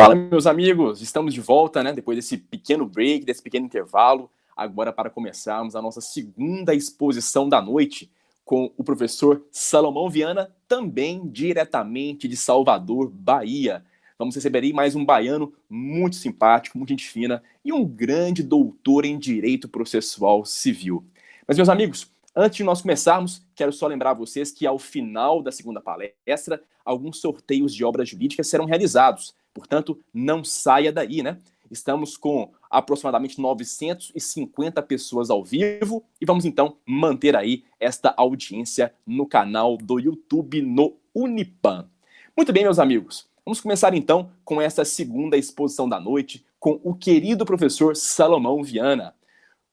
Fala, meus amigos! Estamos de volta, né? Depois desse pequeno break, desse pequeno intervalo, agora para começarmos a nossa segunda exposição da noite com o professor Salomão Viana, também diretamente de Salvador, Bahia. Vamos receber aí mais um baiano muito simpático, muito gente fina e um grande doutor em Direito Processual Civil. Mas, meus amigos, antes de nós começarmos, quero só lembrar a vocês que ao final da segunda palestra, alguns sorteios de obras jurídicas serão realizados. Portanto, não saia daí, né? Estamos com aproximadamente 950 pessoas ao vivo e vamos então manter aí esta audiência no canal do YouTube no Unipan. Muito bem, meus amigos. Vamos começar então com essa segunda exposição da noite com o querido professor Salomão Viana.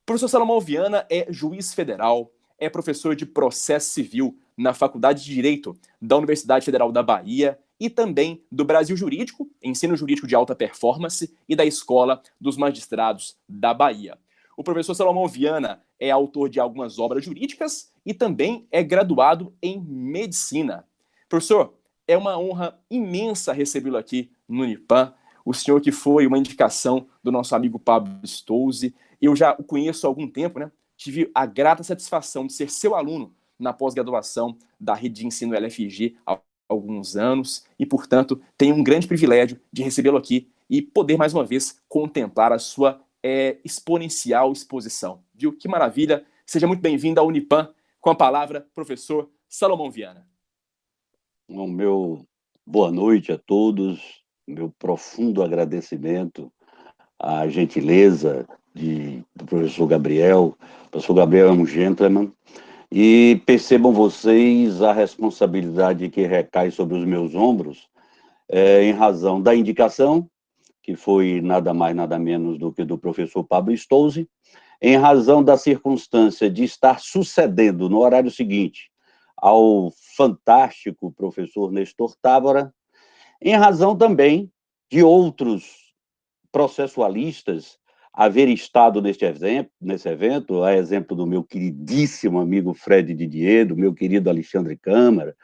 O professor Salomão Viana é juiz federal, é professor de processo civil na Faculdade de Direito da Universidade Federal da Bahia e também do Brasil Jurídico, Ensino Jurídico de Alta Performance e da Escola dos Magistrados da Bahia. O professor Salomão Viana é autor de algumas obras jurídicas e também é graduado em Medicina. Professor, é uma honra imensa recebê-lo aqui no Unipan. O senhor que foi uma indicação do nosso amigo Pablo Stolze. Eu já o conheço há algum tempo, né? Tive a grata satisfação de ser seu aluno na pós-graduação da rede de ensino LFG há alguns anos e, portanto, tenho um grande privilégio de recebê-lo aqui e poder, mais uma vez, contemplar a sua exponencial exposição. Viu? Que maravilha! Seja muito bem-vindo ao Unipan. Com a palavra, professor Salomão Viana. Boa noite a todos, meu profundo agradecimento à gentileza do professor Gabriel. O professor Gabriel é um gentleman, e percebam vocês a responsabilidade que recai sobre os meus ombros, em razão da indicação, que foi nada mais, nada menos do que do professor Pablo Stolze, em razão da circunstância de estar sucedendo no horário seguinte ao fantástico professor Nestor Távora, em razão também de outros processualistas haver estado nesse evento, a exemplo do meu queridíssimo amigo Fred Didier, do meu querido Alexandre Câmara.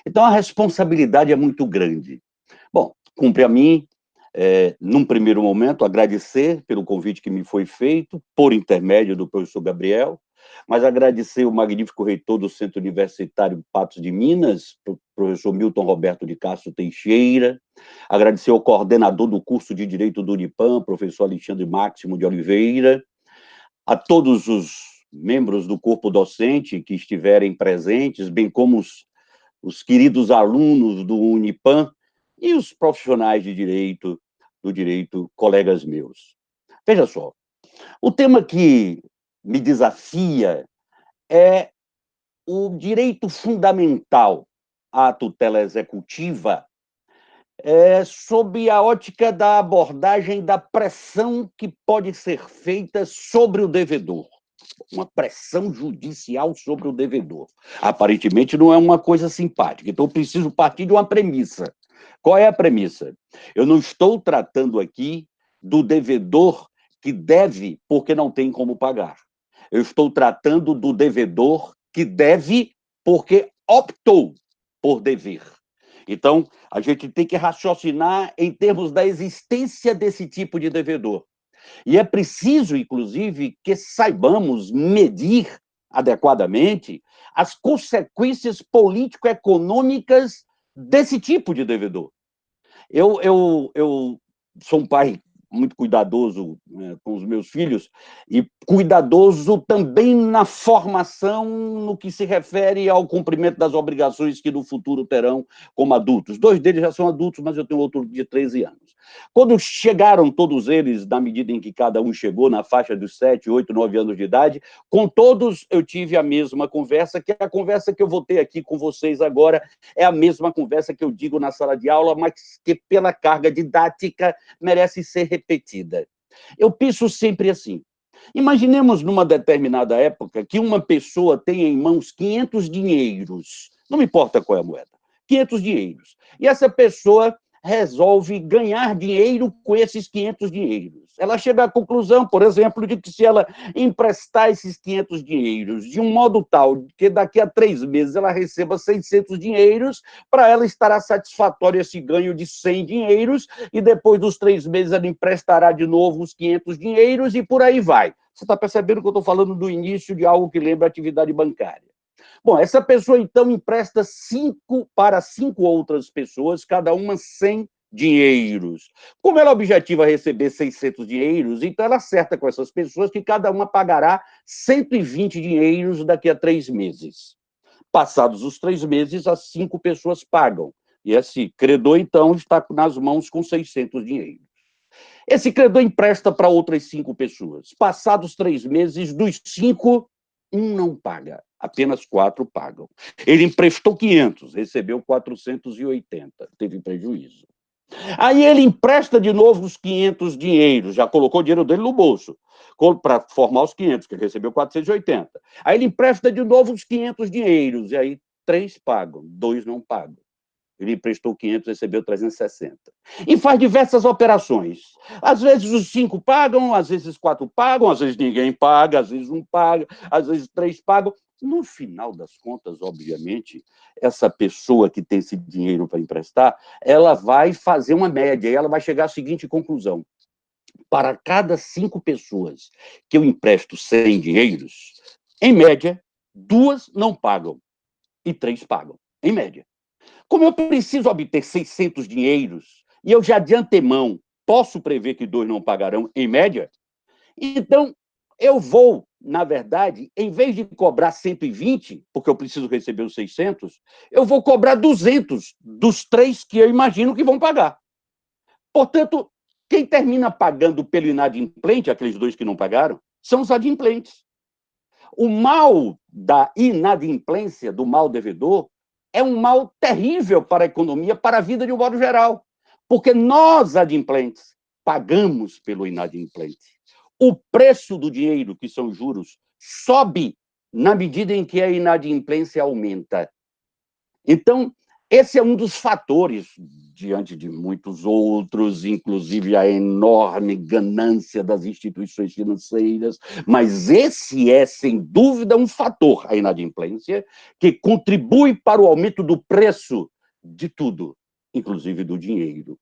Então, a responsabilidade é muito grande. Bom, cumpre a mim, num primeiro momento, agradecer pelo convite que me foi feito, por intermédio do professor Gabriel, mas agradecer o magnífico reitor do Centro Universitário Patos de Minas, professor Milton Roberto de Castro Teixeira, agradecer ao coordenador do curso de Direito do Unipan, professor Alexandre Máximo de Oliveira, a todos os membros do corpo docente que estiverem presentes, bem como os queridos alunos do Unipan e os profissionais do direito, colegas meus. Veja só, o tema que me desafia é o direito fundamental à tutela executiva, sob a ótica da abordagem da pressão que pode ser feita sobre o devedor. Uma pressão judicial sobre o devedor. Aparentemente não é uma coisa simpática, então eu preciso partir de uma premissa. Qual é a premissa? Eu não estou tratando aqui do devedor que deve porque não tem como pagar. Eu estou tratando do devedor que deve porque optou por dever. Então, a gente tem que raciocinar em termos da existência desse tipo de devedor. E é preciso, inclusive, que saibamos medir adequadamente as consequências político-econômicas desse tipo de devedor. Eu sou um pai muito cuidadoso, né, com os meus filhos, e cuidadoso também na formação no que se refere ao cumprimento das obrigações que no futuro terão como adultos. 2 deles já são adultos, mas eu tenho outro de 13 anos. Quando chegaram todos eles, na medida em que cada um chegou na faixa dos 7, 8, 9 anos de idade, com todos eu tive a mesma conversa, que é a conversa que eu vou ter aqui com vocês agora, é a mesma conversa que eu digo na sala de aula, mas que pela carga didática merece ser repetida. Eu penso sempre assim: imaginemos numa determinada época que uma pessoa tenha em mãos 500 dinheiros, não me importa qual é a moeda, 500 dinheiros, e essa pessoa resolve ganhar dinheiro com esses 500 dinheiros. Ela chega à conclusão, por exemplo, de que se ela emprestar esses 500 dinheiros de um modo tal que daqui a 3 meses ela receba 600 dinheiros, para ela estará satisfatório esse ganho de 100 dinheiros, e depois dos 3 meses ela emprestará de novo os 500 dinheiros e por aí vai. Você está percebendo que eu estou falando do início de algo que lembra a atividade bancária. Bom, essa pessoa, então, empresta 5 para 5 outras pessoas, cada uma 100 dinheiros. Como ela objetiva receber 600 dinheiros, então ela acerta com essas pessoas que cada uma pagará 120 dinheiros daqui a 3 meses. Passados os 3 meses, as 5 pessoas pagam. E esse credor, então, está nas mãos com 600 dinheiros. Esse credor empresta para outras 5 pessoas. Passados 3 meses, dos 5, um não paga. Apenas 4 pagam. Ele emprestou 500, recebeu 480, teve prejuízo. Aí ele empresta de novo os 500 dinheiros, já colocou o dinheiro dele no bolso, para formar os 500, que ele recebeu 480. Aí ele empresta de novo os 500 dinheiros, e aí 3 pagam, 2 não pagam. Ele emprestou 500, recebeu 360. E faz diversas operações. Às vezes os 5 pagam, às vezes 4 pagam, às vezes ninguém paga, às vezes 1 paga, às vezes 3 pagam. No final das contas, obviamente, essa pessoa que tem esse dinheiro para emprestar, ela vai fazer uma média e ela vai chegar à seguinte conclusão. Para cada 5 pessoas que eu empresto 100 dinheiros, em média, 2 não pagam e 3 pagam, em média. Como eu preciso obter 600 dinheiros, e eu já de antemão posso prever que 2 não pagarão, em média, então eu vou, na verdade, em vez de cobrar 120, porque eu preciso receber os 600, eu vou cobrar 200 dos 3 que eu imagino que vão pagar. Portanto, quem termina pagando pelo inadimplente, aqueles 2 que não pagaram, são os adimplentes. O mal da inadimplência, do mal devedor, é um mal terrível para a economia, para a vida de um modo geral, porque nós, adimplentes, pagamos pelo inadimplente. O preço do dinheiro, que são juros, sobe na medida em que a inadimplência aumenta. Então, esse é um dos fatores, diante de muitos outros, inclusive a enorme ganância das instituições financeiras, mas esse é, sem dúvida, um fator, a inadimplência, que contribui para o aumento do preço de tudo, inclusive do dinheiro.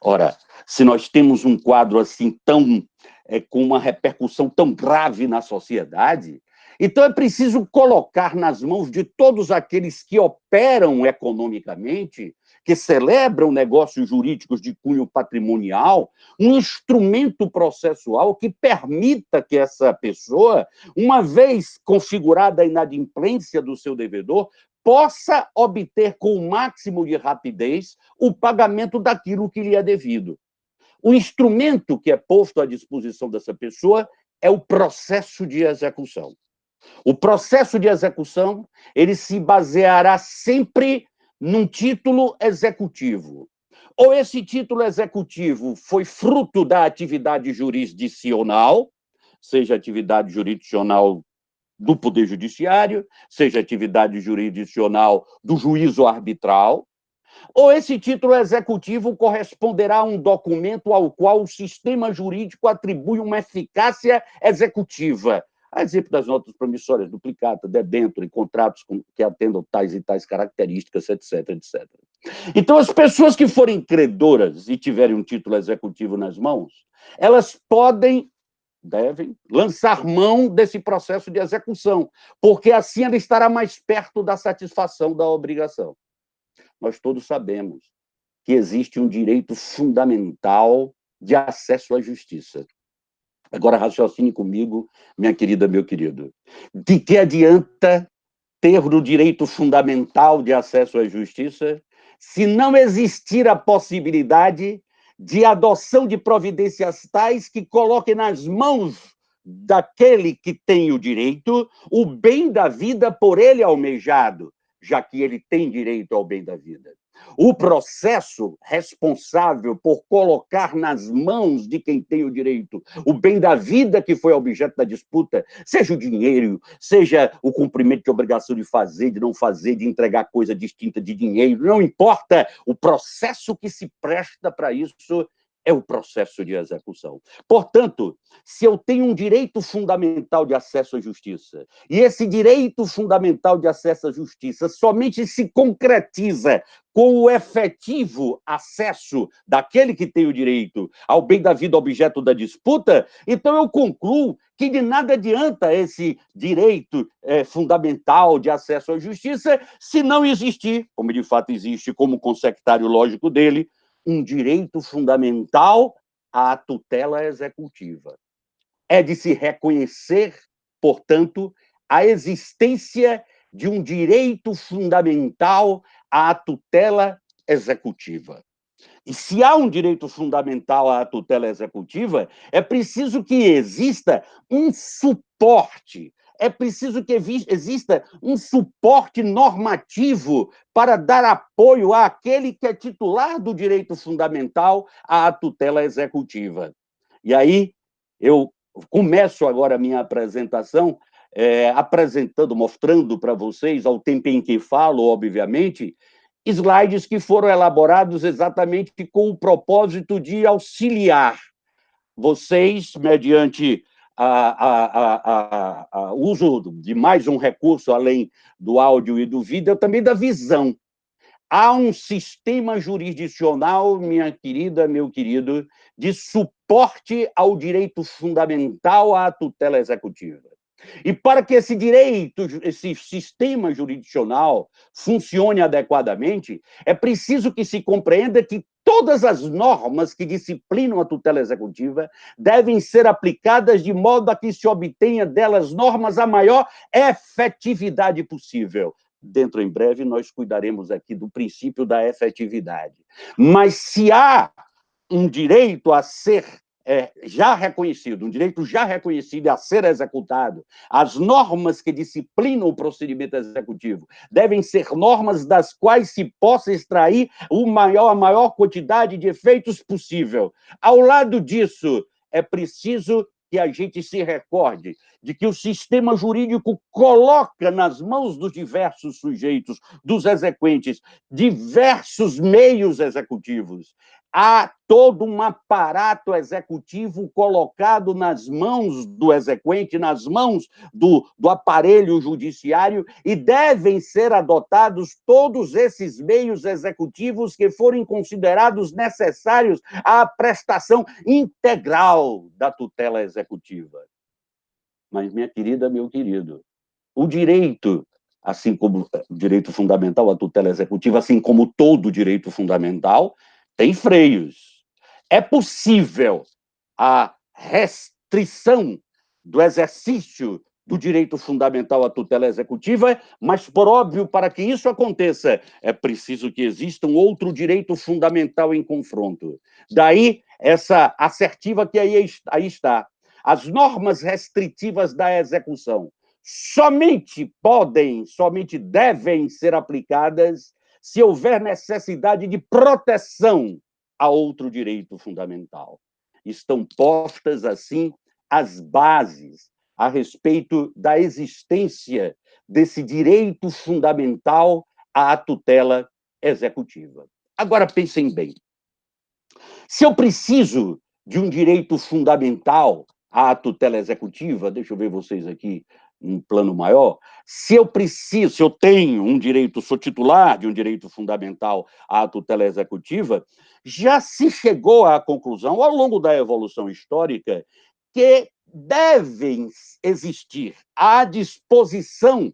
Ora, se nós temos um quadro assim com uma repercussão tão grave na sociedade, então é preciso colocar nas mãos de todos aqueles que operam economicamente, que celebram negócios jurídicos de cunho patrimonial, um instrumento processual que permita que essa pessoa, uma vez configurada a inadimplência do seu devedor, possa obter com o máximo de rapidez o pagamento daquilo que lhe é devido. O instrumento que é posto à disposição dessa pessoa é o processo de execução. O processo de execução, ele se baseará sempre num título executivo. Ou esse título executivo foi fruto da atividade jurisdicional, seja atividade jurisdicional do Poder Judiciário, seja atividade jurisdicional do juízo arbitral, ou esse título executivo corresponderá a um documento ao qual o sistema jurídico atribui uma eficácia executiva. A exemplo das notas promissórias, duplicata, debênture, contratos que atendam tais e tais características, etc, etc. Então, as pessoas que forem credoras e tiverem um título executivo nas mãos, elas devem lançar mão desse processo de execução, porque assim ela estará mais perto da satisfação da obrigação. Nós todos sabemos que existe um direito fundamental de acesso à justiça. Agora, raciocine comigo, minha querida, meu querido. De que adianta ter o direito fundamental de acesso à justiça se não existir a possibilidade de adoção de providências tais que coloquem nas mãos daquele que tem o direito o bem da vida por ele almejado, já que ele tem direito ao bem da vida? O processo responsável por colocar nas mãos de quem tem o direito o bem da vida que foi objeto da disputa, seja o dinheiro, seja o cumprimento de obrigação de fazer, de não fazer, de entregar coisa distinta de dinheiro, não importa, o processo que se presta para isso é o processo de execução. Portanto, se eu tenho um direito fundamental de acesso à justiça, e esse direito fundamental de acesso à justiça somente se concretiza com o efetivo acesso daquele que tem o direito ao bem da vida objeto da disputa, então eu concluo que de nada adianta esse direito fundamental de acesso à justiça se não existir, como de fato existe como consectário lógico dele, um direito fundamental à tutela executiva. É de se reconhecer, portanto, a existência de um direito fundamental à tutela executiva. E se há um direito fundamental à tutela executiva, é preciso que exista um suporte, é preciso que exista um suporte normativo para dar apoio àquele que é titular do direito fundamental à tutela executiva. E aí, eu começo agora a minha apresentação mostrando para vocês, ao tempo em que falo, obviamente, slides que foram elaborados exatamente com o propósito de auxiliar vocês, mediante o uso de mais um recurso, além do áudio e do vídeo, também da visão. Há um sistema jurisdicional, minha querida, meu querido, de suporte ao direito fundamental à tutela executiva. E para que esse direito, esse sistema jurisdicional funcione adequadamente, é preciso que se compreenda que todas as normas que disciplinam a tutela executiva devem ser aplicadas de modo a que se obtenha delas normas a maior efetividade possível. Dentro em breve nós cuidaremos aqui do princípio da efetividade. Mas se há um direito a ser já reconhecido, um direito já reconhecido a ser executado, as normas que disciplinam o procedimento executivo devem ser normas das quais se possa extrair a maior quantidade de efeitos possível. Ao lado disso, é preciso que a gente se recorde de que o sistema jurídico coloca nas mãos dos diversos sujeitos, dos exequentes, diversos meios executivos. Há todo um aparato executivo colocado nas mãos do exequente, nas mãos do aparelho judiciário, e devem ser adotados todos esses meios executivos que forem considerados necessários à prestação integral da tutela executiva. Mas, minha querida, meu querido, o direito, assim como o direito fundamental à tutela executiva, assim como todo direito fundamental, tem freios. É possível a restrição do exercício do direito fundamental à tutela executiva, mas, por óbvio, para que isso aconteça, é preciso que exista um outro direito fundamental em confronto. Daí, essa assertiva que aí está. As normas restritivas da execução somente devem ser aplicadas se houver necessidade de proteção a outro direito fundamental. Estão postas, assim, as bases a respeito da existência desse direito fundamental à tutela executiva. Agora, pensem bem. Se eu preciso de um direito fundamental à tutela executiva, deixa eu ver vocês aqui num plano maior, se eu tenho um direito, sou titular de um direito fundamental à tutela executiva, já se chegou à conclusão, ao longo da evolução histórica, que devem existir à disposição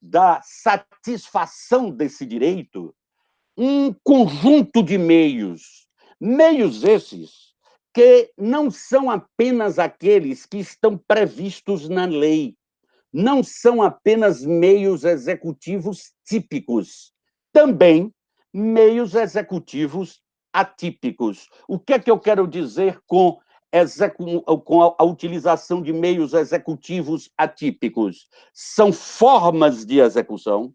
da satisfação desse direito um conjunto de meios esses que não são apenas aqueles que estão previstos na lei, não são apenas meios executivos típicos, também meios executivos atípicos. O que é que eu quero dizer com a utilização de meios executivos atípicos? São formas de execução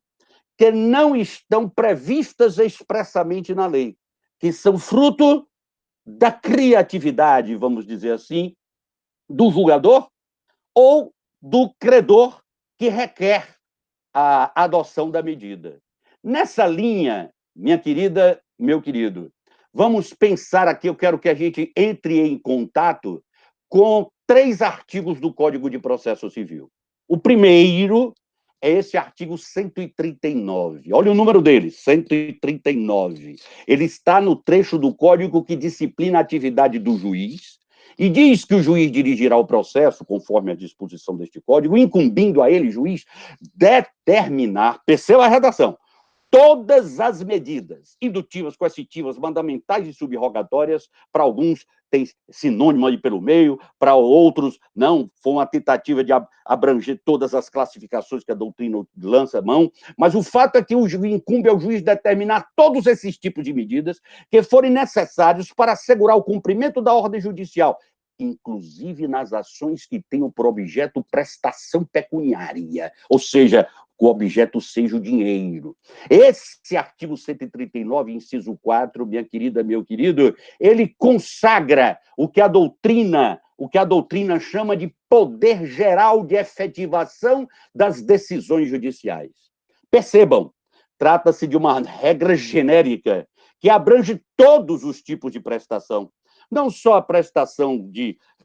que não estão previstas expressamente na lei, que são fruto da criatividade, vamos dizer assim, do julgador ou do credor que requer a adoção da medida. Nessa linha, minha querida, meu querido, vamos pensar aqui, eu quero que a gente entre em contato com 3 artigos do Código de Processo Civil. O primeiro é esse artigo 139. Olha o número dele, 139. Ele está no trecho do Código que disciplina a atividade do juiz e diz que o juiz dirigirá o processo, conforme a disposição deste Código, incumbindo a ele, juiz, determinar, perceba a redação, todas as medidas indutivas, coercitivas, mandamentais e subrogatórias, para alguns tem sinônimo aí pelo meio, para outros não, foi uma tentativa de abranger todas as classificações que a doutrina lança a mão, mas o fato é que incumbe ao juiz determinar todos esses tipos de medidas que forem necessários para assegurar o cumprimento da ordem judicial, inclusive nas ações que tenham por objeto prestação pecuniária, ou seja, o objeto seja o dinheiro. Esse artigo 139, inciso 4, minha querida, meu querido, ele consagra o que a doutrina chama de poder geral de efetivação das decisões judiciais. Percebam, trata-se de uma regra genérica que abrange todos os tipos de prestação, não só a prestação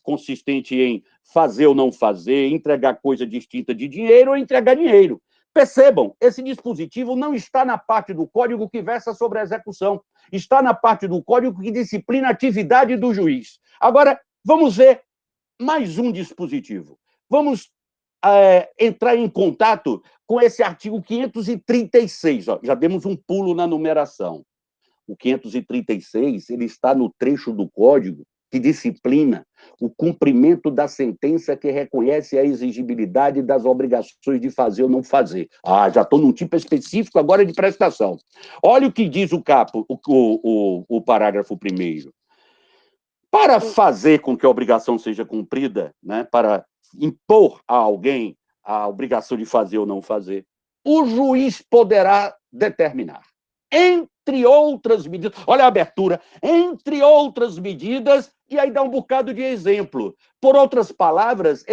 consistente em fazer ou não fazer, entregar coisa distinta de dinheiro ou entregar dinheiro. Percebam, esse dispositivo não está na parte do Código que versa sobre a execução, está na parte do Código que disciplina a atividade do juiz. Agora, vamos ver mais um dispositivo. Vamos entrar em contato com esse artigo 536. Ó, já demos um pulo na numeração. O 536, ele está no trecho do Código que disciplina o cumprimento da sentença que reconhece a exigibilidade das obrigações de fazer ou não fazer. Ah, já estou num tipo específico agora de prestação. Olha o que diz o parágrafo 1º. Para fazer com que a obrigação seja cumprida, né, para impor a alguém a obrigação de fazer ou não fazer, o juiz poderá determinar, entre outras medidas, olha a abertura, entre outras medidas, e aí dá um bocado de exemplo. Por outras palavras,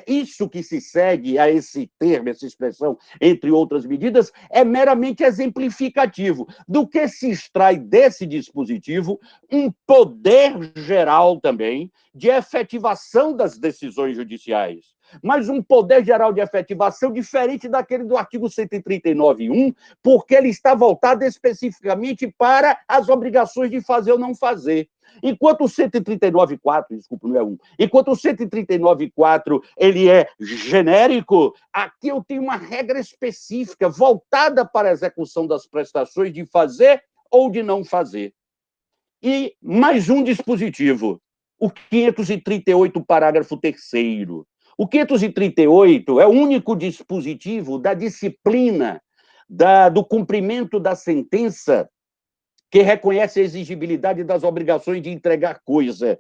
isso que se segue a esse termo, essa expressão, entre outras medidas, é meramente exemplificativo do que se extrai desse dispositivo um poder geral também de efetivação das decisões judiciais, mas um poder geral de efetivação diferente daquele do artigo 139.1, porque ele está voltado especificamente para as obrigações de fazer ou não fazer. Enquanto o 139.4, desculpa, não é 1, enquanto o 139.4 ele é genérico, aqui eu tenho uma regra específica voltada para a execução das prestações de fazer ou de não fazer. E mais um dispositivo, o 538, parágrafo 3º. O 538 é o único dispositivo da disciplina do cumprimento da sentença que reconhece a exigibilidade das obrigações de entregar coisa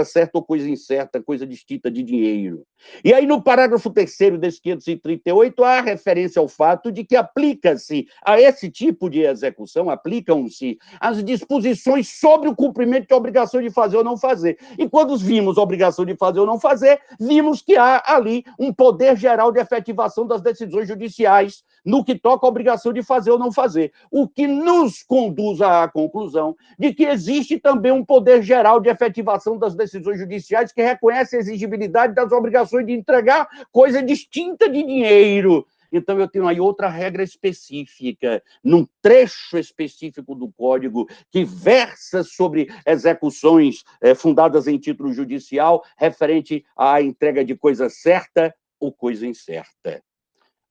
certa ou coisa incerta, coisa distinta de dinheiro. E aí, no parágrafo 3º desse 538, há referência ao fato de que aplica-se a esse tipo de execução, aplicam-se as disposições sobre o cumprimento de obrigação de fazer ou não fazer. E quando vimos a obrigação de fazer ou não fazer, vimos que há ali um poder geral de efetivação das decisões judiciais no que toca à obrigação de fazer ou não fazer, o que nos conduz à conclusão de que existe também um poder geral de efetivação das decisões judiciais que reconhece a exigibilidade das obrigações de entregar coisa distinta de dinheiro. Então, eu tenho aí outra regra específica, num trecho específico do Código, que versa sobre execuções fundadas em título judicial, referente à entrega de coisa certa ou coisa incerta.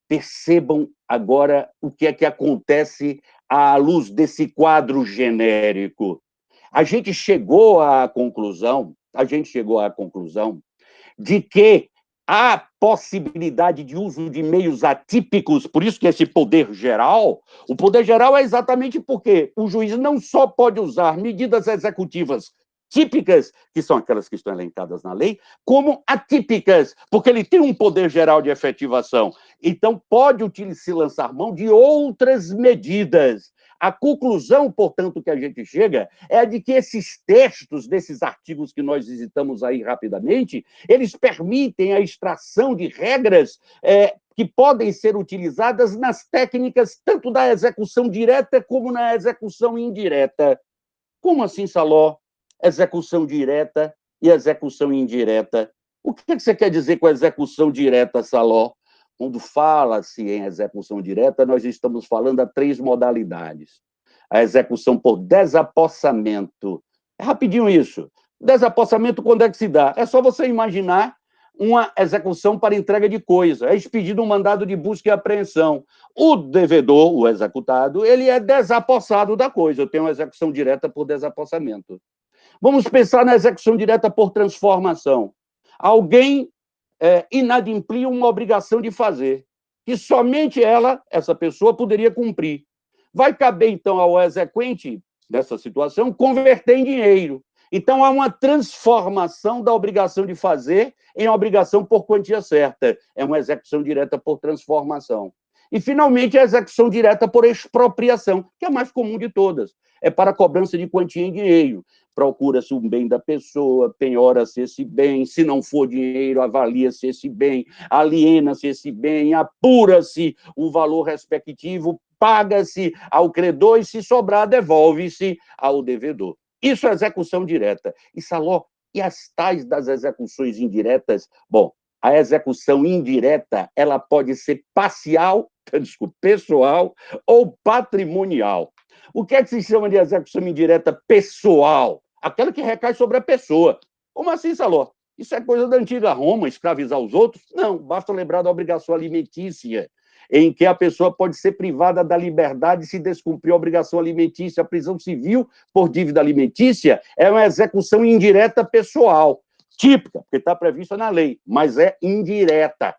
Percebam agora o que é que acontece à luz desse quadro genérico. A gente chegou à conclusão de que há possibilidade de uso de meios atípicos, por isso que esse poder geral, o poder geral é exatamente porque o juiz não só pode usar medidas executivas típicas, que são aquelas que estão elencadas na lei, como atípicas, porque ele tem um poder geral de efetivação. Então, pode se lançar mão de outras medidas. A conclusão, portanto, que a gente chega é a de que esses textos, desses artigos que nós visitamos aí rapidamente, eles permitem a extração de regras que podem ser utilizadas nas técnicas tanto da execução direta como na execução indireta. Como assim, Saló? Execução direta e execução indireta. O que você quer dizer com execução direta, Saló? Quando fala-se em execução direta, nós estamos falando a 3 modalidades. A execução por desapossamento. É rapidinho isso. Desapossamento, quando é que se dá? É só você imaginar uma execução para entrega de coisa. É expedido um mandado de busca e apreensão. O devedor, o executado, ele é desapossado da coisa. Eu tenho uma execução direta por desapossamento. Vamos pensar na execução direta por transformação. Alguém inadimplir uma obrigação de fazer, que somente ela, essa pessoa, poderia cumprir. Vai caber, então, ao exequente, nessa situação, converter em dinheiro. Então, há uma transformação da obrigação de fazer em obrigação por quantia certa. É uma execução direta por transformação. E, finalmente, a execução direta por expropriação, que é a mais comum de todas. É para cobrança de quantia em dinheiro. Procura-se um bem da pessoa, penhora-se esse bem, se não for dinheiro, avalia-se esse bem, aliena-se esse bem, apura-se o valor respectivo, paga-se ao credor e, se sobrar, devolve-se ao devedor. Isso é execução direta. E, Saló, e as tais das execuções indiretas? Bom, a execução indireta, ela pode ser parcial, desculpa, pessoal ou patrimonial. O que é que se chama de execução indireta pessoal? Aquela que recai sobre a pessoa. Como assim, Saló? Isso é coisa da antiga Roma, escravizar os outros? Não, basta lembrar da obrigação alimentícia, em que a pessoa pode ser privada da liberdade se descumprir a obrigação alimentícia. A prisão civil por dívida alimentícia é uma execução indireta pessoal, típica, porque está prevista na lei, mas é indireta.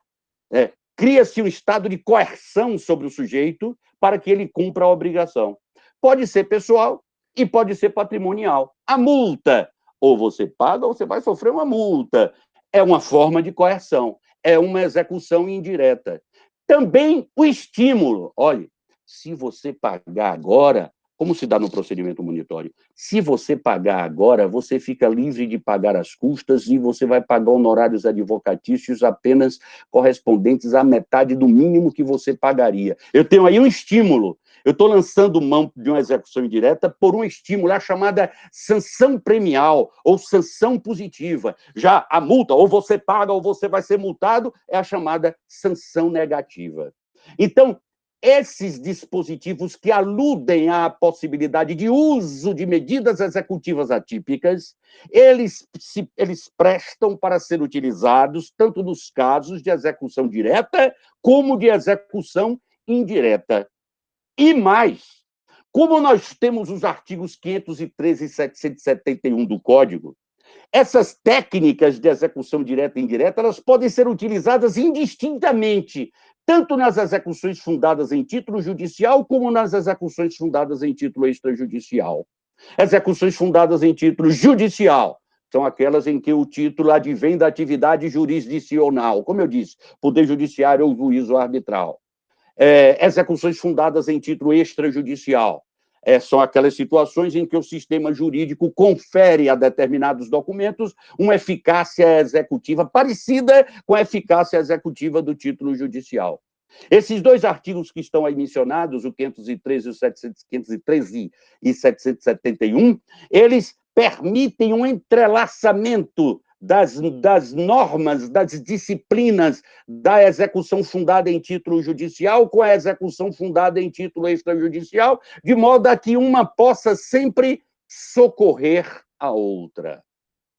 Cria-se um estado de coerção sobre o sujeito para que ele cumpra a obrigação. Pode ser pessoal e pode ser patrimonial. A multa, ou você paga ou você vai sofrer uma multa. É uma forma de coerção, é uma execução indireta. Também o estímulo. Olha, se você pagar agora, como se dá no procedimento monitório, se você pagar agora, você fica livre de pagar as custas e você vai pagar honorários advocatícios apenas correspondentes à metade do mínimo que você pagaria. Eu tenho aí um estímulo. Eu estou lançando mão de uma execução indireta por um estímulo, a chamada sanção premial ou sanção positiva. Já a multa, ou você paga ou você vai ser multado, é a chamada sanção negativa. Então, esses dispositivos que aludem à possibilidade de uso de medidas executivas atípicas, eles prestam para ser utilizados tanto nos casos de execução direta como de execução indireta. E mais, como nós temos os artigos 513 e 771 do Código, essas técnicas de execução direta e indireta, elas podem ser utilizadas indistintamente, tanto nas execuções fundadas em título judicial, como nas execuções fundadas em título extrajudicial. Execuções fundadas em título judicial são aquelas em que o título advém da atividade jurisdicional, como eu disse, poder judiciário ou juízo arbitral. Execuções fundadas em título extrajudicial. São aquelas situações em que o sistema jurídico confere a determinados documentos uma eficácia executiva parecida com a eficácia executiva do título judicial. Esses 2 artigos que estão aí mencionados, o 513 e 771, eles permitem um entrelaçamento das normas, das disciplinas da execução fundada em título judicial com a execução fundada em título extrajudicial, de modo a que uma possa sempre socorrer a outra.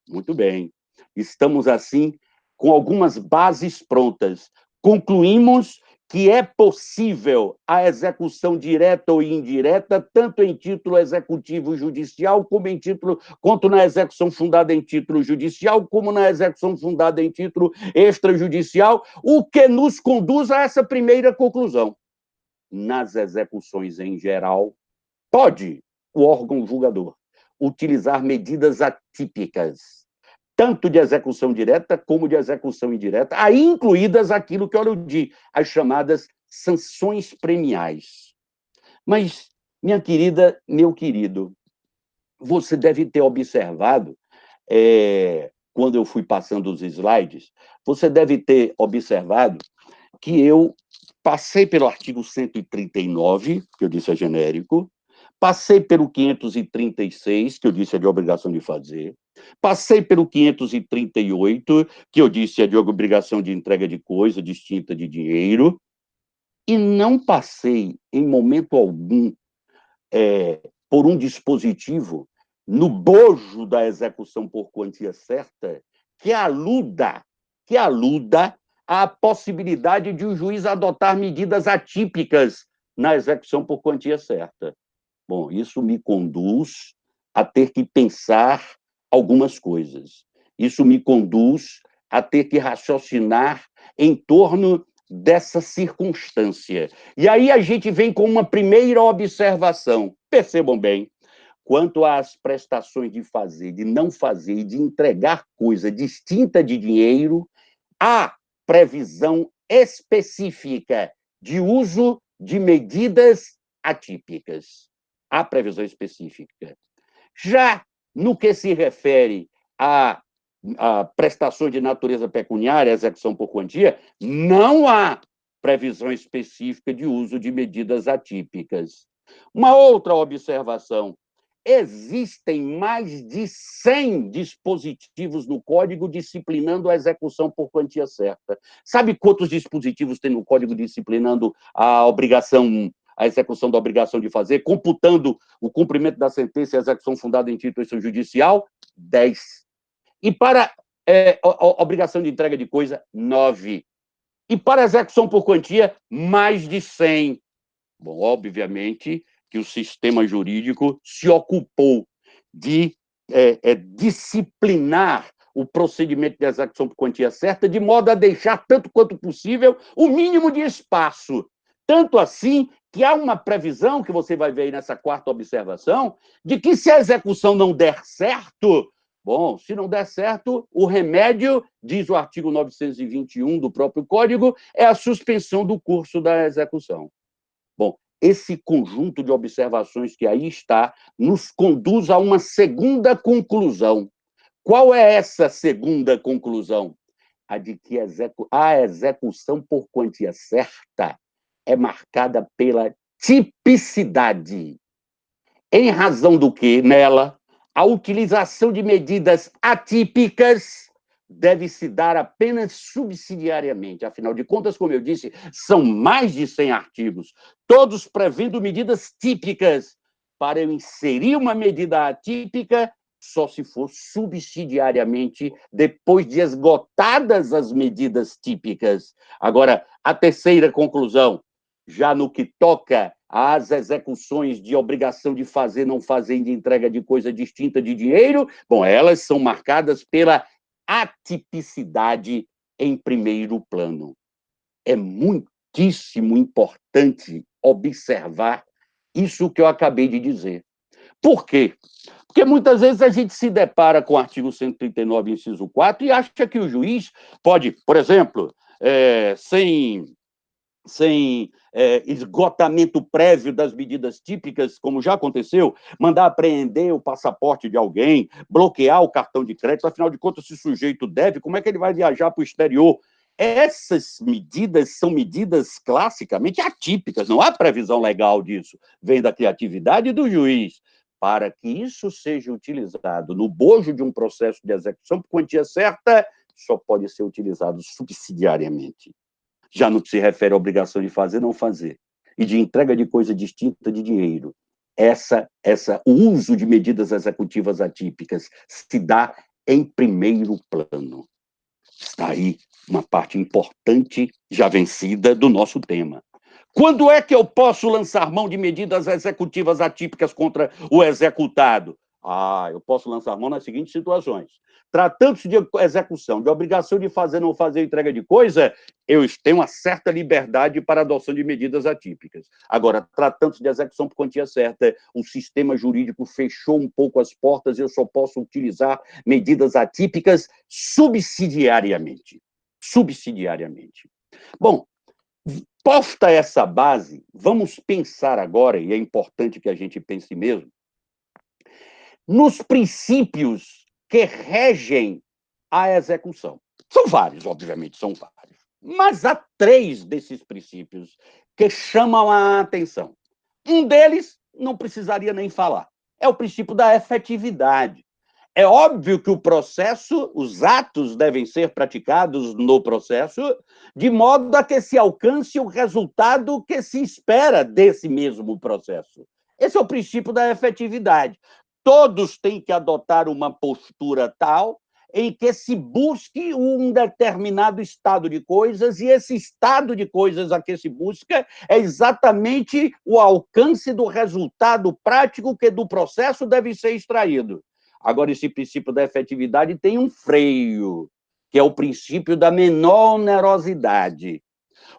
Muito bem. Estamos, assim, com algumas bases prontas. Concluímos que é possível a execução direta ou indireta, tanto em título executivo judicial, quanto na execução fundada em título judicial, como na execução fundada em título extrajudicial, o que nos conduz a essa primeira conclusão. Nas execuções em geral, pode o órgão julgador, utilizar medidas atípicas, tanto de execução direta como de execução indireta, aí incluídas aquilo que eu aludi, as chamadas sanções premiais. Mas, minha querida, meu querido, você deve ter observado, quando eu fui passando os slides, você deve ter observado que eu passei pelo artigo 139, que eu disse é genérico, passei pelo 536, que eu disse é de obrigação de fazer, passei pelo 538, que eu disse é de obrigação de entrega de coisa distinta de dinheiro, e não passei, em momento algum, por um dispositivo no bojo da execução por quantia certa que aluda à possibilidade de o juiz adotar medidas atípicas na execução por quantia certa. Bom, isso me conduz a ter que pensar algumas coisas. Isso me conduz a ter que raciocinar em torno dessa circunstância. E aí a gente vem com uma primeira observação. Percebam bem, quanto às prestações de fazer, de não fazer e de entregar coisa distinta de dinheiro, há previsão específica de uso de medidas atípicas. Há previsão específica. Já no que se refere a prestações de natureza pecuniária, execução por quantia, não há previsão específica de uso de medidas atípicas. Uma outra observação: existem mais de 100 dispositivos no Código disciplinando a execução por quantia certa. Sabe quantos dispositivos tem no Código disciplinando a execução da obrigação de fazer, computando o cumprimento da sentença e a execução fundada em título judicial? 10. E para obrigação de entrega de coisa, 9. E para execução por quantia, mais de 100. Bom, obviamente que o sistema jurídico se ocupou de disciplinar o procedimento de execução por quantia certa, de modo a deixar, tanto quanto possível, o mínimo de espaço. Tanto assim que há uma previsão, que você vai ver aí nessa quarta observação, de que se a execução não der certo, bom, se não der certo, o remédio, diz o artigo 921 do próprio Código, é a suspensão do curso da execução. Bom, esse conjunto de observações que aí está nos conduz a uma segunda conclusão. Qual é essa segunda conclusão? A de que a execução por quantia certa é marcada pela tipicidade, em razão do que, nela, a utilização de medidas atípicas deve se dar apenas subsidiariamente. Afinal de contas, como eu disse, são mais de 100 artigos, todos prevendo medidas típicas. Para eu inserir uma medida atípica, só se for subsidiariamente, depois de esgotadas as medidas típicas. Agora, a terceira conclusão, já no que toca às execuções de obrigação de fazer, não fazer e de entrega de coisa distinta de dinheiro, bom, elas são marcadas pela atipicidade em primeiro plano. É muitíssimo importante observar isso que eu acabei de dizer. Por quê? Porque muitas vezes a gente se depara com o artigo 139, inciso 4, e acha que o juiz pode, por exemplo, sem esgotamento prévio das medidas típicas, como já aconteceu, mandar apreender o passaporte de alguém, bloquear o cartão de crédito, afinal de contas, se o sujeito deve, como é que ele vai viajar para o exterior? Essas medidas são medidas classicamente atípicas, não há previsão legal disso, vem da criatividade do juiz. Para que isso seja utilizado no bojo de um processo de execução por quantia certa, só pode ser utilizado subsidiariamente. Já no que se refere à obrigação de fazer, não fazer, e de entrega de coisa distinta de dinheiro. O uso de medidas executivas atípicas se dá em primeiro plano. Está aí uma parte importante, já vencida, do nosso tema. Quando é que eu posso lançar mão de medidas executivas atípicas contra o executado? Eu posso lançar mão nas seguintes situações. Tratando-se de execução, de obrigação de fazer ou não fazer entrega de coisa, eu tenho uma certa liberdade para a adoção de medidas atípicas. Agora, tratando-se de execução por quantia certa, o sistema jurídico fechou um pouco as portas e eu só posso utilizar medidas atípicas subsidiariamente. Subsidiariamente. Bom, posta essa base, vamos pensar agora, e é importante que a gente pense mesmo, nos princípios que regem a execução. São vários, obviamente, são vários. Mas há 3 desses princípios que chamam a atenção. Um deles, não precisaria nem falar, é o princípio da efetividade. É óbvio que o processo, os atos devem ser praticados no processo, de modo a que se alcance o resultado que se espera desse mesmo processo. Esse é o princípio da efetividade. Todos têm que adotar uma postura tal em que se busque um determinado estado de coisas, e esse estado de coisas a que se busca é exatamente o alcance do resultado prático que do processo deve ser extraído. Agora, esse princípio da efetividade tem um freio, que é o princípio da menor onerosidade.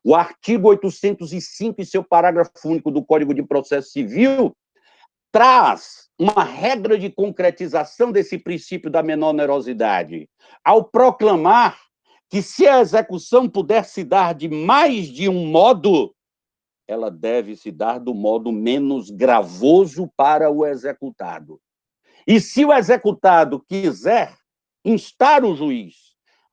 O artigo 805, em seu parágrafo único do Código de Processo Civil, traz uma regra de concretização desse princípio da menor onerosidade, ao proclamar que, se a execução puder se dar de mais de um modo, ela deve se dar do modo menos gravoso para o executado. E se o executado quiser instar o juiz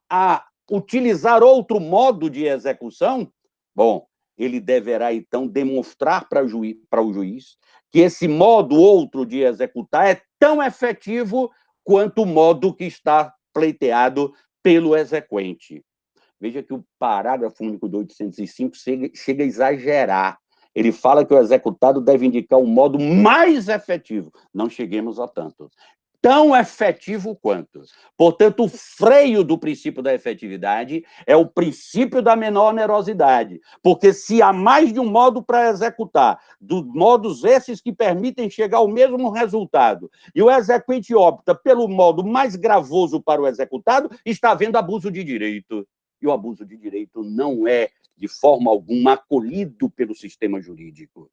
a utilizar outro modo de execução, bom, ele deverá, então, demonstrar para o juiz que esse modo outro de executar é tão efetivo quanto o modo que está pleiteado pelo exequente. Veja que o parágrafo único do 805 chega a exagerar. Ele fala que o executado deve indicar o modo mais efetivo. Não cheguemos a tanto. Tão efetivo quanto. Portanto, o freio do princípio da efetividade é o princípio da menor onerosidade, porque se há mais de um modo para executar, dos modos esses que permitem chegar ao mesmo resultado, e o exequente opta pelo modo mais gravoso para o executado, está havendo abuso de direito. E o abuso de direito não é, de forma alguma, acolhido pelo sistema jurídico.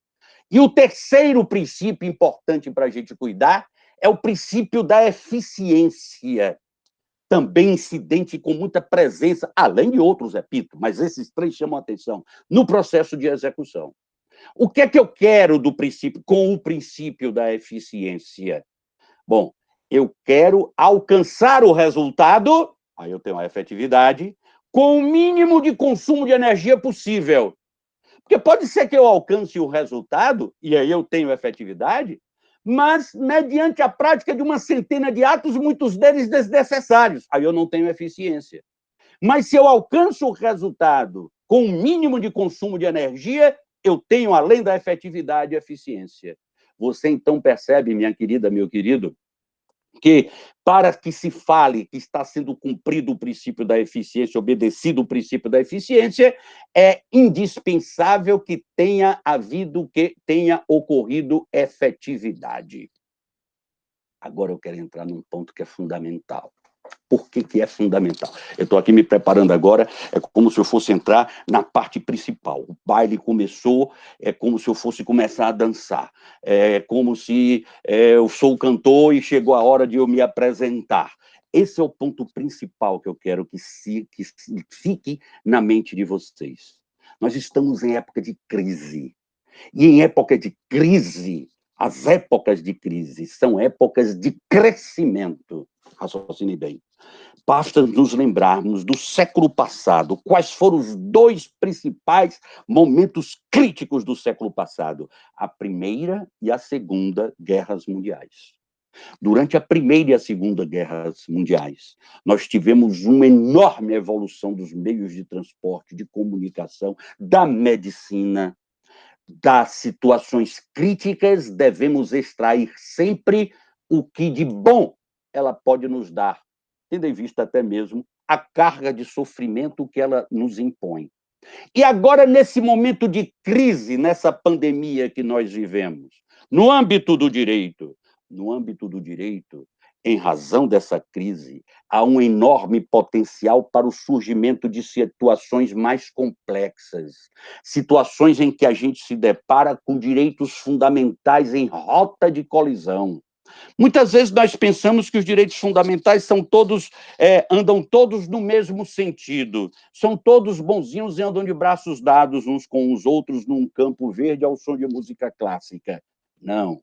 E o terceiro princípio importante para a gente cuidar é o princípio da eficiência, também incidente com muita presença, além de outros, repito, mas esses 3 chamam a atenção, no processo de execução. O que é que eu quero do princípio, com o princípio da eficiência? Bom, eu quero alcançar o resultado, aí eu tenho a efetividade, com o mínimo de consumo de energia possível. Porque pode ser que eu alcance o resultado, e aí eu tenho efetividade, mas mediante a prática de uma centena de atos, muitos deles desnecessários. Aí eu não tenho eficiência. Mas se eu alcanço o resultado com o mínimo de consumo de energia, eu tenho, além da efetividade, eficiência. Você, então, percebe, minha querida, meu querido, que para que se fale que está sendo cumprido o princípio da eficiência, obedecido o princípio da eficiência, é indispensável que tenha havido, que tenha ocorrido efetividade. Agora eu quero entrar num ponto que é fundamental. Por que é fundamental? Eu estou aqui me preparando agora, é como se eu fosse entrar na parte principal. O baile começou, é como se eu fosse começar a dançar. É como se eu sou o cantor e chegou a hora de eu me apresentar. Esse é o ponto principal que eu quero que fique na mente de vocês. Nós estamos em época de crise. E em época de crise, as épocas de crise são épocas de crescimento. Raciocine bem. Basta nos lembrarmos do século passado. Quais foram os 2 principais momentos críticos do século passado? A Primeira e a Segunda Guerras Mundiais. Durante a Primeira e a Segunda Guerras Mundiais, nós tivemos uma enorme evolução dos meios de transporte, de comunicação, da medicina. Das situações críticas, devemos extrair sempre o que de bom ela pode nos dar, tendo em vista até mesmo a carga de sofrimento que ela nos impõe. E agora, nesse momento de crise, nessa pandemia que nós vivemos, no âmbito do direito, no âmbito do direito, em razão dessa crise, há um enorme potencial para o surgimento de situações mais complexas, situações em que a gente se depara com direitos fundamentais em rota de colisão. Muitas vezes nós pensamos que os direitos fundamentais são todos, andam todos no mesmo sentido, são todos bonzinhos e andam de braços dados uns com os outros num campo verde ao som de música clássica. Não.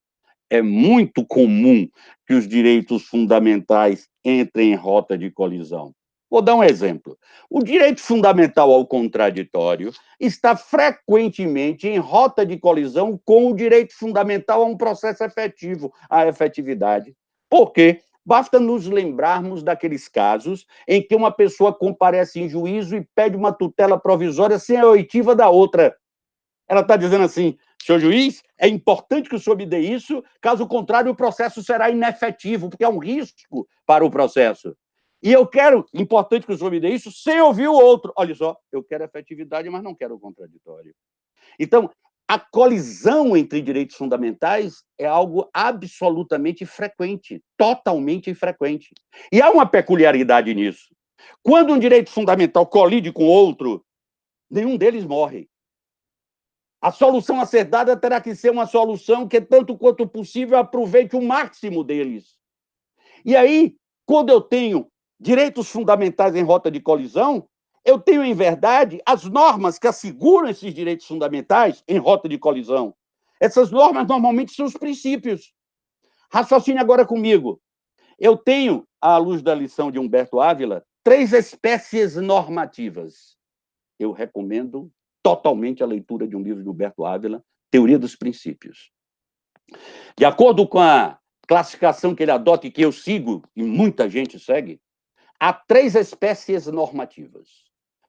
É muito comum que os direitos fundamentais entrem em rota de colisão. Vou dar um exemplo. O direito fundamental ao contraditório está frequentemente em rota de colisão com o direito fundamental a um processo efetivo, à efetividade. Por quê? Basta nos lembrarmos daqueles casos em que uma pessoa comparece em juízo e pede uma tutela provisória sem a oitiva da outra. Ela está dizendo assim: senhor juiz, é importante que o senhor me dê isso, caso contrário, o processo será inefetivo, porque é um risco para o processo. E eu quero, importante que o senhor me dê isso, sem ouvir o outro. Olha só, eu quero efetividade, mas não quero o contraditório. Então, a colisão entre direitos fundamentais é algo absolutamente frequente, totalmente frequente. E há uma peculiaridade nisso. Quando um direito fundamental colide com outro, nenhum deles morre. A solução a ser dada terá que ser uma solução que, tanto quanto possível, aproveite o máximo deles. E aí, quando eu tenho direitos fundamentais em rota de colisão, eu tenho, em verdade, as normas que asseguram esses direitos fundamentais em rota de colisão. Essas normas, normalmente, são os princípios. Raciocine agora comigo. Eu tenho, à luz da lição de Humberto Ávila, 3 espécies normativas. Eu recomendo totalmente a leitura de um livro de Humberto Ávila, Teoria dos Princípios. De acordo com a classificação que ele adota e que eu sigo, e muita gente segue, há 3 espécies normativas.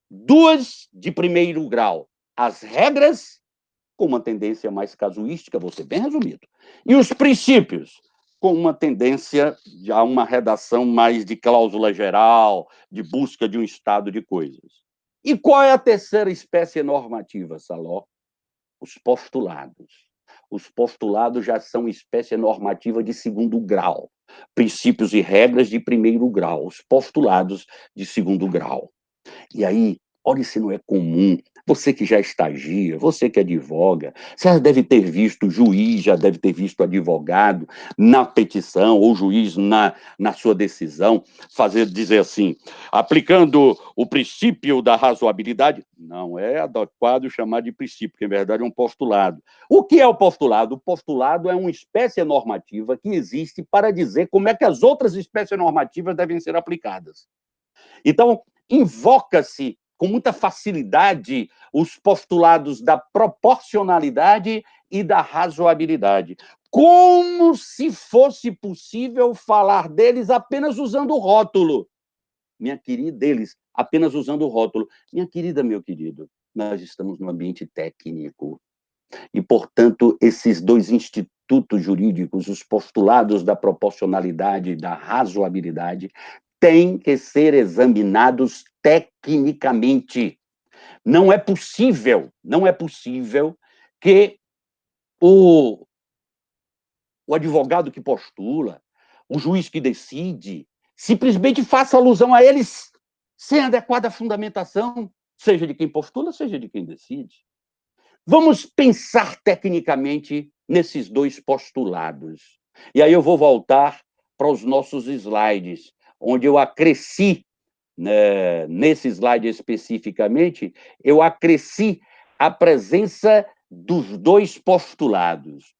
2 de primeiro grau, as regras, com uma tendência mais casuística, vou ser bem resumido, e os princípios, com uma tendência a uma redação mais de cláusula geral, de busca de um estado de coisas. E qual é a terceira espécie normativa, Saló? Os postulados. Os postulados já são espécie normativa de segundo grau. Princípios e regras de primeiro grau. Os postulados de segundo grau. E aí, olha se não é comum. Você que já estagia, você que advoga, você já deve ter visto juiz, já deve ter visto advogado na petição, ou juiz na sua decisão, dizer assim, aplicando o princípio da razoabilidade, não é adequado chamar de princípio, porque, em verdade, é um postulado. O que é o postulado? O postulado é uma espécie normativa que existe para dizer como é que as outras espécies normativas devem ser aplicadas. Então, invoca-se com muita facilidade os postulados da proporcionalidade e da razoabilidade, como se fosse possível falar deles apenas usando o rótulo. Minha querida, deles, apenas usando o rótulo. Minha querida, meu querido, nós estamos num ambiente técnico e, portanto, esses 2 institutos jurídicos, os postulados da proporcionalidade e da razoabilidade, têm que ser examinados tecnicamente. Não é possível que o advogado que postula, o juiz que decide, simplesmente faça alusão a eles sem adequada fundamentação, seja de quem postula, seja de quem decide. Vamos pensar tecnicamente nesses 2 postulados. E aí eu vou voltar para os nossos slides, onde eu acresci, né, nesse slide especificamente, eu acresci a presença dos 2 postulados.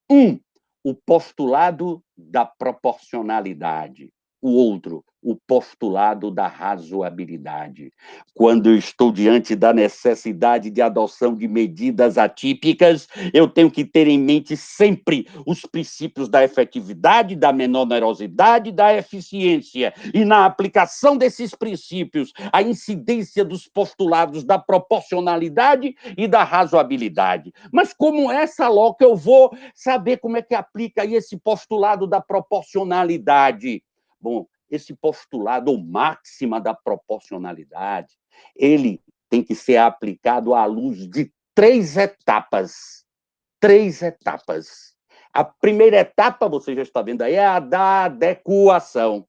O postulado da proporcionalidade. O outro, o postulado da razoabilidade. Quando eu estou diante da necessidade de adoção de medidas atípicas, eu tenho que ter em mente sempre os princípios da efetividade, da menor onerosidade, da eficiência. E na aplicação desses princípios, a incidência dos postulados da proporcionalidade e da razoabilidade. Mas como essa loca eu vou saber como é que aplica aí esse postulado da proporcionalidade? Bom, esse postulado, ou máxima da proporcionalidade, ele tem que ser aplicado à luz de 3 etapas. 3 etapas. A primeira etapa, você já está vendo aí, é a da adequação.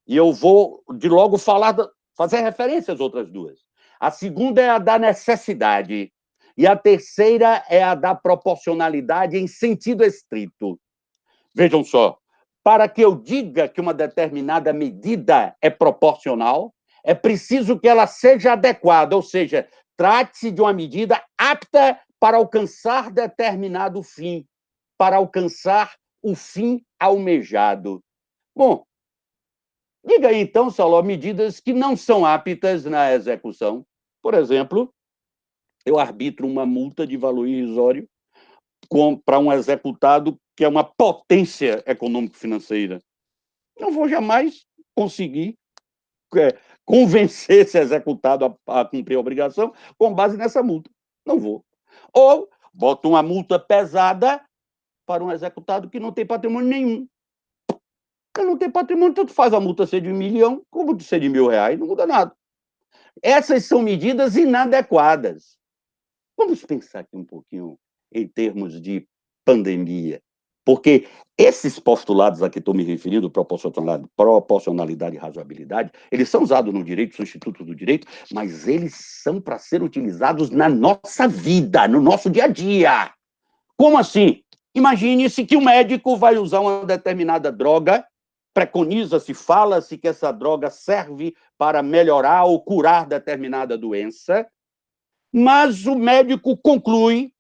E eu vou, de logo, fazer referência às outras duas. A segunda é a da necessidade. E a terceira é a da proporcionalidade em sentido estrito. Vejam só, para que eu diga que uma determinada medida é proporcional, é preciso que ela seja adequada, ou seja, trate-se de uma medida apta para alcançar determinado fim, para alcançar o fim almejado. Bom, diga aí, então, Saló, medidas que não são aptas na execução. Por exemplo, eu arbitro uma multa de valor irrisório para um executado que é uma potência econômico-financeira. Não vou jamais conseguir convencer esse executado a cumprir a obrigação com base nessa multa. Não vou. Ou boto uma multa pesada para um executado que não tem patrimônio nenhum. Porque não tem patrimônio, tanto faz a multa ser de 1 milhão como de ser de R$1.000, não muda nada. Essas são medidas inadequadas. Vamos pensar aqui um pouquinho em termos de pandemia, porque esses postulados a que estou me referindo, proporcionalidade e razoabilidade, eles são usados no direito, são institutos do direito, mas eles são para ser utilizados na nossa vida, no nosso dia a dia. Como assim? Imagine-se que o médico vai usar uma determinada droga, preconiza-se, fala-se que essa droga serve para melhorar ou curar determinada doença, mas o médico conclui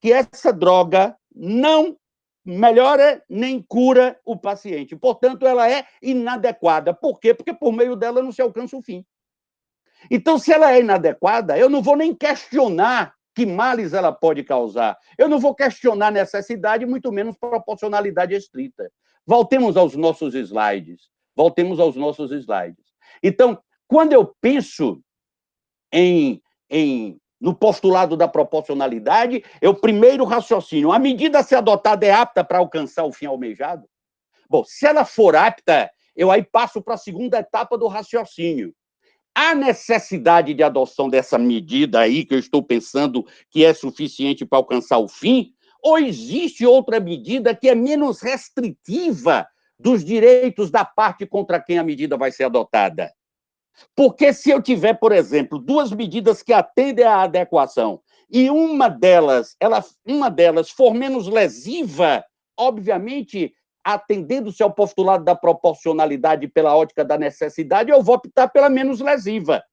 que essa droga não melhora nem cura o paciente. Portanto, ela é inadequada. Por quê? Porque por meio dela não se alcança o fim. Então, se ela é inadequada, eu não vou nem questionar que males ela pode causar. Eu não vou questionar necessidade, muito menos proporcionalidade estrita. Voltemos aos nossos slides. Então, quando eu penso no postulado da proporcionalidade, eu primeiro raciocínio. A medida a ser adotada é apta para alcançar o fim almejado? Bom, se ela for apta, eu aí passo para a segunda etapa do raciocínio. Há necessidade de adoção dessa medida aí, que eu estou pensando que é suficiente para alcançar o fim? Ou existe outra medida que é menos restritiva dos direitos da parte contra quem a medida vai ser adotada? Porque se eu tiver, por exemplo, duas medidas que atendem à adequação e uma delas for menos lesiva, obviamente, atendendo-se ao postulado da proporcionalidade pela ótica da necessidade, eu vou optar pela menos lesiva.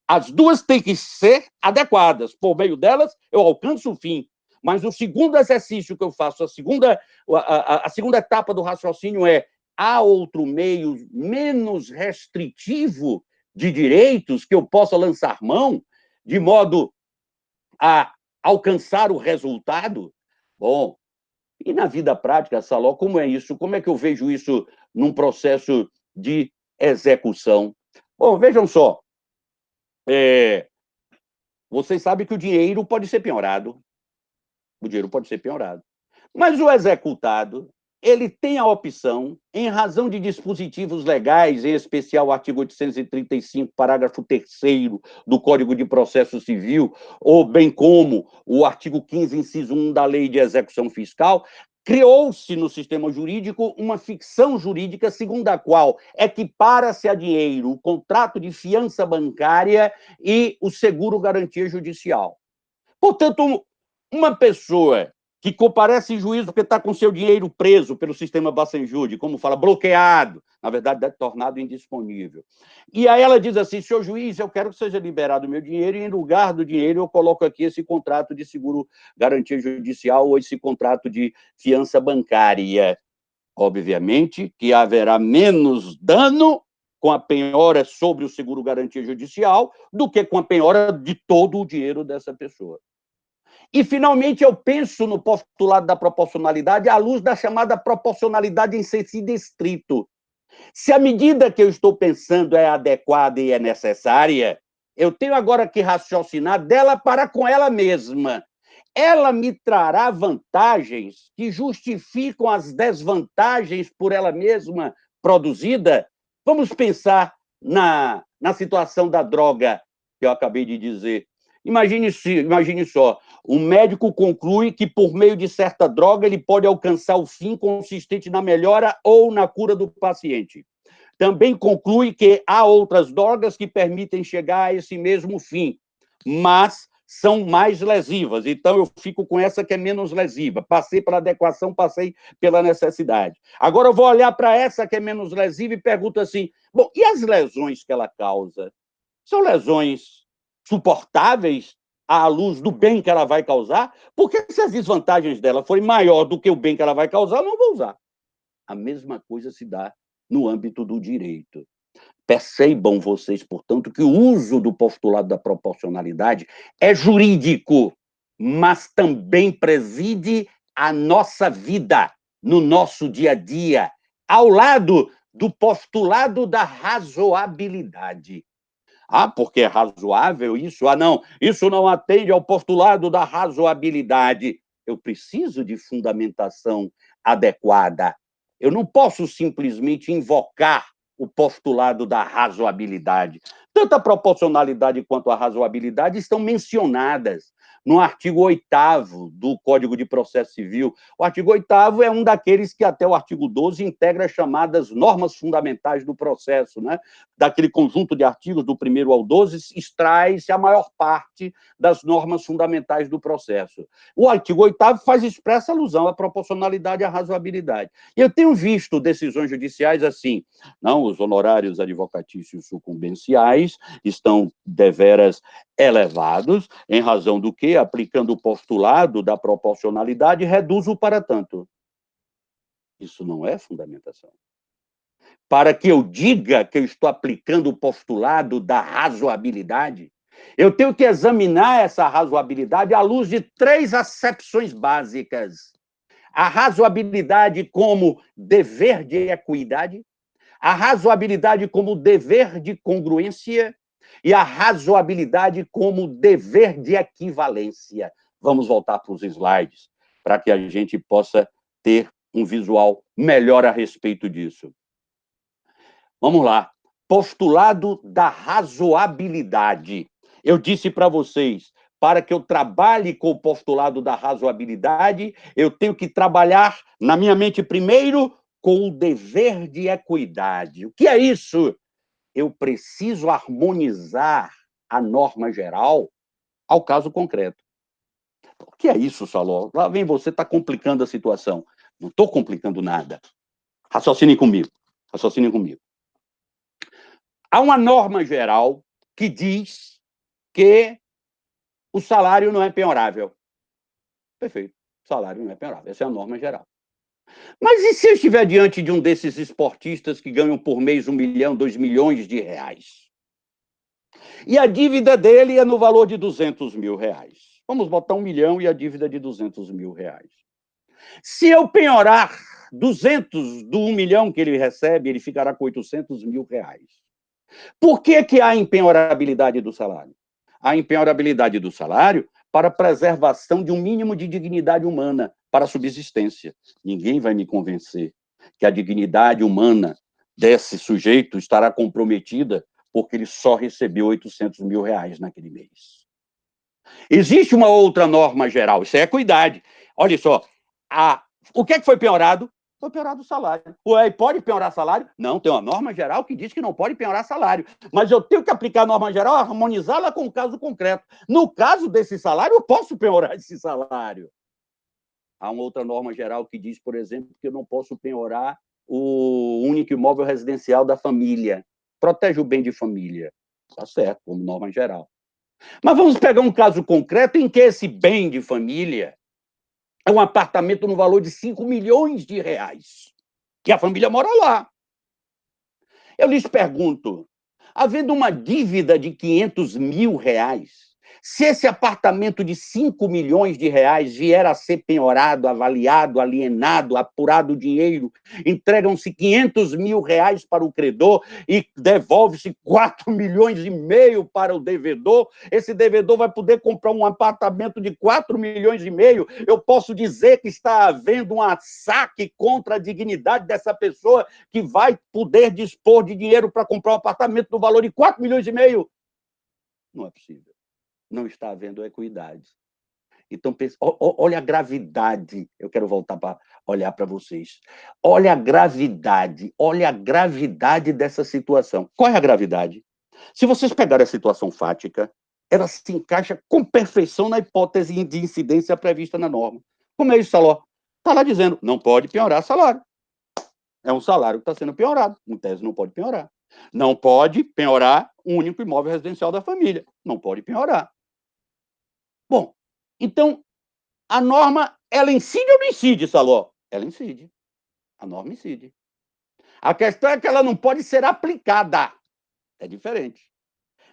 As duas têm que ser adequadas. Por meio delas, eu alcanço o fim. Mas o segundo exercício que eu faço, a segunda etapa do raciocínio é: há outro meio menos restritivo de direitos que eu possa lançar mão de modo a alcançar o resultado? Bom, e na vida prática, Saló, como é isso? Como é que eu vejo isso num processo de execução? Bom, vejam só. Vocês sabem que o dinheiro pode ser penhorado. Mas o executado, ele tem a opção, em razão de dispositivos legais, em especial o artigo 835, parágrafo 3º do Código de Processo Civil, ou bem como o artigo 15, inciso 1 da Lei de Execução Fiscal, criou-se no sistema jurídico uma ficção jurídica segundo a qual equipara-se a dinheiro o contrato de fiança bancária e o seguro-garantia judicial. Portanto, uma pessoa que comparece em juízo porque está com seu dinheiro preso pelo sistema Bacenjude, como fala, bloqueado, na verdade, tornado indisponível. E aí ela diz assim: senhor juiz, eu quero que seja liberado o meu dinheiro, e em lugar do dinheiro eu coloco aqui esse contrato de seguro-garantia judicial ou esse contrato de fiança bancária. Obviamente que haverá menos dano com a penhora sobre o seguro-garantia judicial do que com a penhora de todo o dinheiro dessa pessoa. E, finalmente, eu penso no postulado da proporcionalidade à luz da chamada proporcionalidade em sentido estrito. Se a medida que eu estou pensando é adequada e é necessária, eu tenho agora que raciocinar dela para com ela mesma. Ela me trará vantagens que justificam as desvantagens por ela mesma produzida? Vamos pensar na situação da droga que eu acabei de dizer. Imagine só, O médico conclui que, por meio de certa droga, ele pode alcançar o fim consistente na melhora ou na cura do paciente. Também conclui que há outras drogas que permitem chegar a esse mesmo fim, mas são mais lesivas. Então, eu fico com essa que é menos lesiva. Passei pela adequação, passei pela necessidade. Agora, eu vou olhar para essa que é menos lesiva e pergunto assim, bom, e as lesões que ela causa? São lesões suportáveis à luz do bem que ela vai causar? Porque se as desvantagens dela forem maior do que o bem que ela vai causar, eu não vou usar. A mesma coisa se dá no âmbito do direito. Percebam vocês, portanto, que o uso do postulado da proporcionalidade é jurídico, mas também preside a nossa vida, no nosso dia a dia, ao lado do postulado da razoabilidade. Ah, porque é razoável isso? Ah, não, isso não atende ao postulado da razoabilidade. Eu preciso de fundamentação adequada. Eu não posso simplesmente invocar o postulado da razoabilidade. Tanto a proporcionalidade quanto a razoabilidade estão mencionadas no artigo 8º do Código de Processo Civil. O artigo 8º é um daqueles que até o artigo 12 integra as chamadas normas fundamentais do processo, né? Daquele conjunto de artigos do 1º ao 12, extrai-se a maior parte das normas fundamentais do processo. O artigo 8º faz expressa alusão à proporcionalidade e à razoabilidade. E eu tenho visto decisões judiciais assim, não, os honorários advocatícios sucumbenciais estão deveras elevados, em razão do que, aplicando o postulado da proporcionalidade, reduz-o para tanto. Isso não é fundamentação. Para que eu diga que eu estou aplicando o postulado da razoabilidade, eu tenho que examinar essa razoabilidade à luz de 3 acepções básicas. A razoabilidade como dever de equidade, a razoabilidade como dever de congruência e a razoabilidade como dever de equivalência. Vamos voltar para os slides, para que a gente possa ter um visual melhor a respeito disso. Vamos lá. Postulado da razoabilidade. Eu disse para vocês, para que eu trabalhe com o postulado da razoabilidade, eu tenho que trabalhar, na minha mente, primeiro, com o dever de equidade. O que é isso? Eu preciso harmonizar a norma geral ao caso concreto. O que é isso, Saló? Lá vem você, está complicando a situação. Não estou complicando nada. Raciocinem comigo. Raciocinem comigo. Há uma norma geral que diz que o salário não é penhorável. Perfeito. O salário não é penhorável. Essa é a norma geral. Mas e se eu estiver diante de um desses esportistas que ganham por mês 1 milhão, 2 milhões de reais? E a dívida dele é no valor de 200 mil reais. Vamos botar 1 milhão e a dívida de 200 mil reais. Se eu penhorar 200 do 1 milhão que ele recebe, ele ficará com 800 mil reais. Por que há empenhorabilidade do salário? Há empenhorabilidade do salário para preservação de um mínimo de dignidade humana para a subsistência. Ninguém vai me convencer que a dignidade humana desse sujeito estará comprometida porque ele só recebeu 800 mil reais naquele mês. Existe uma outra norma geral, isso é equidade. Olha só, o que foi penhorado? Foi penhorado o salário. Ué, pode penhorar salário? Não, tem uma norma geral que diz que não pode penhorar salário. Mas eu tenho que aplicar a norma geral, harmonizá-la com o caso concreto. No caso desse salário, eu posso penhorar esse salário. Há uma outra norma geral que diz, por exemplo, que eu não posso penhorar o único imóvel residencial da família. Protege o bem de família. Tá certo, como norma geral. Mas vamos pegar um caso concreto em que esse bem de família é um apartamento no valor de 5 milhões de reais, que a família mora lá. Eu lhes pergunto, havendo uma dívida de 500 mil reais, se esse apartamento de 5 milhões de reais vier a ser penhorado, avaliado, alienado, apurado o dinheiro, entregam-se 500 mil reais para o credor e devolve-se 4 milhões e meio para o devedor, esse devedor vai poder comprar um apartamento de 4 milhões e meio, eu posso dizer que está havendo um ataque contra a dignidade dessa pessoa que vai poder dispor de dinheiro para comprar um apartamento no valor de 4 milhões e meio? Não é possível. Não está havendo equidade. Então, olha a gravidade. Eu quero voltar para olhar para vocês. Olha a gravidade dessa situação. Qual é a gravidade? Se vocês pegarem a situação fática, ela se encaixa com perfeição na hipótese de incidência prevista na norma. Como é isso, Saló? Está lá dizendo, não pode piorar salário. É um salário que está sendo piorado. Em tese, não pode piorar. Não pode piorar o único imóvel residencial da família. Não pode piorar. Bom, então, a norma, ela incide ou não incide, Saló? Ela incide. A norma incide. A questão é que ela não pode ser aplicada. É diferente.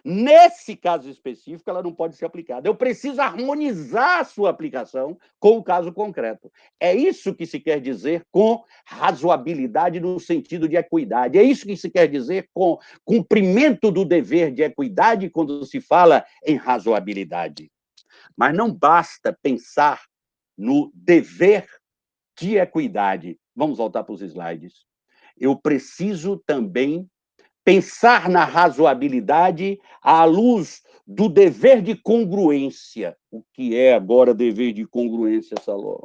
Nesse caso específico, ela não pode ser aplicada. Eu preciso harmonizar a sua aplicação com o caso concreto. É isso que se quer dizer com razoabilidade no sentido de equidade. É isso que se quer dizer com cumprimento do dever de equidade quando se fala em razoabilidade. Mas não basta pensar no dever de equidade. Vamos voltar para os slides. Eu preciso também pensar na razoabilidade à luz do dever de congruência. O que é agora dever de congruência, Saló?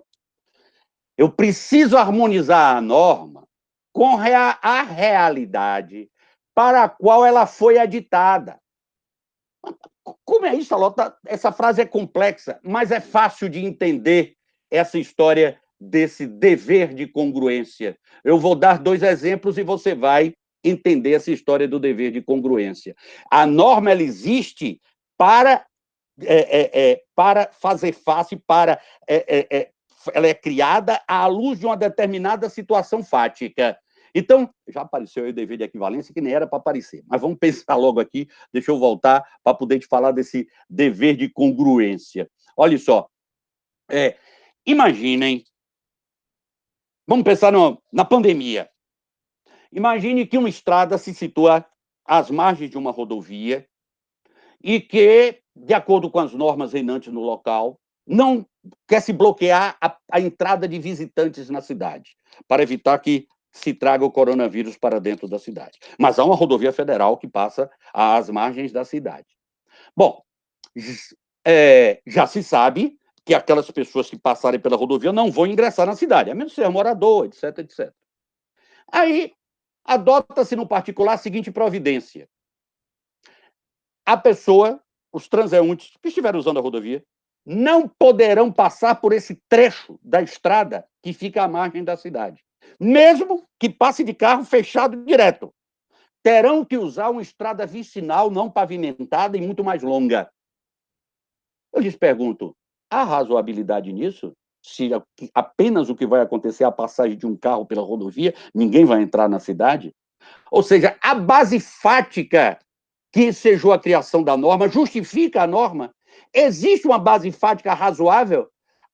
Eu preciso harmonizar a norma com a realidade para a qual ela foi editada. Como é isso, Saló? Essa frase é complexa, mas é fácil de entender essa história desse dever de congruência. Eu vou dar 2 exemplos e você vai entender essa história do dever de congruência. A norma ela existe para fazer face, ela é criada à luz de uma determinada situação fática. Então, já apareceu aí o dever de equivalência, que nem era para aparecer. Mas vamos pensar logo aqui, deixa eu voltar para poder te falar desse dever de congruência. Olha só, imaginem, vamos pensar na pandemia. Imagine que uma estrada se situa às margens de uma rodovia e que, de acordo com as normas reinantes no local, não quer se bloquear a entrada de visitantes na cidade, para evitar que se traga o coronavírus para dentro da cidade. Mas há uma rodovia federal que passa às margens da cidade. Bom, já se sabe que aquelas pessoas que passarem pela rodovia não vão ingressar na cidade, a menos que seja morador, etc, etc. Aí, adota-se no particular a seguinte providência. A pessoa, os transeuntes que estiverem usando a rodovia, não poderão passar por esse trecho da estrada que fica à margem da cidade. Mesmo que passe de carro fechado direto. Terão que usar uma estrada vicinal não pavimentada e muito mais longa. Eu lhes pergunto, há razoabilidade nisso? Se apenas o que vai acontecer é a passagem de um carro pela rodovia, ninguém vai entrar na cidade? Ou seja, a base fática que ensejou a criação da norma justifica a norma? Existe uma base fática razoável?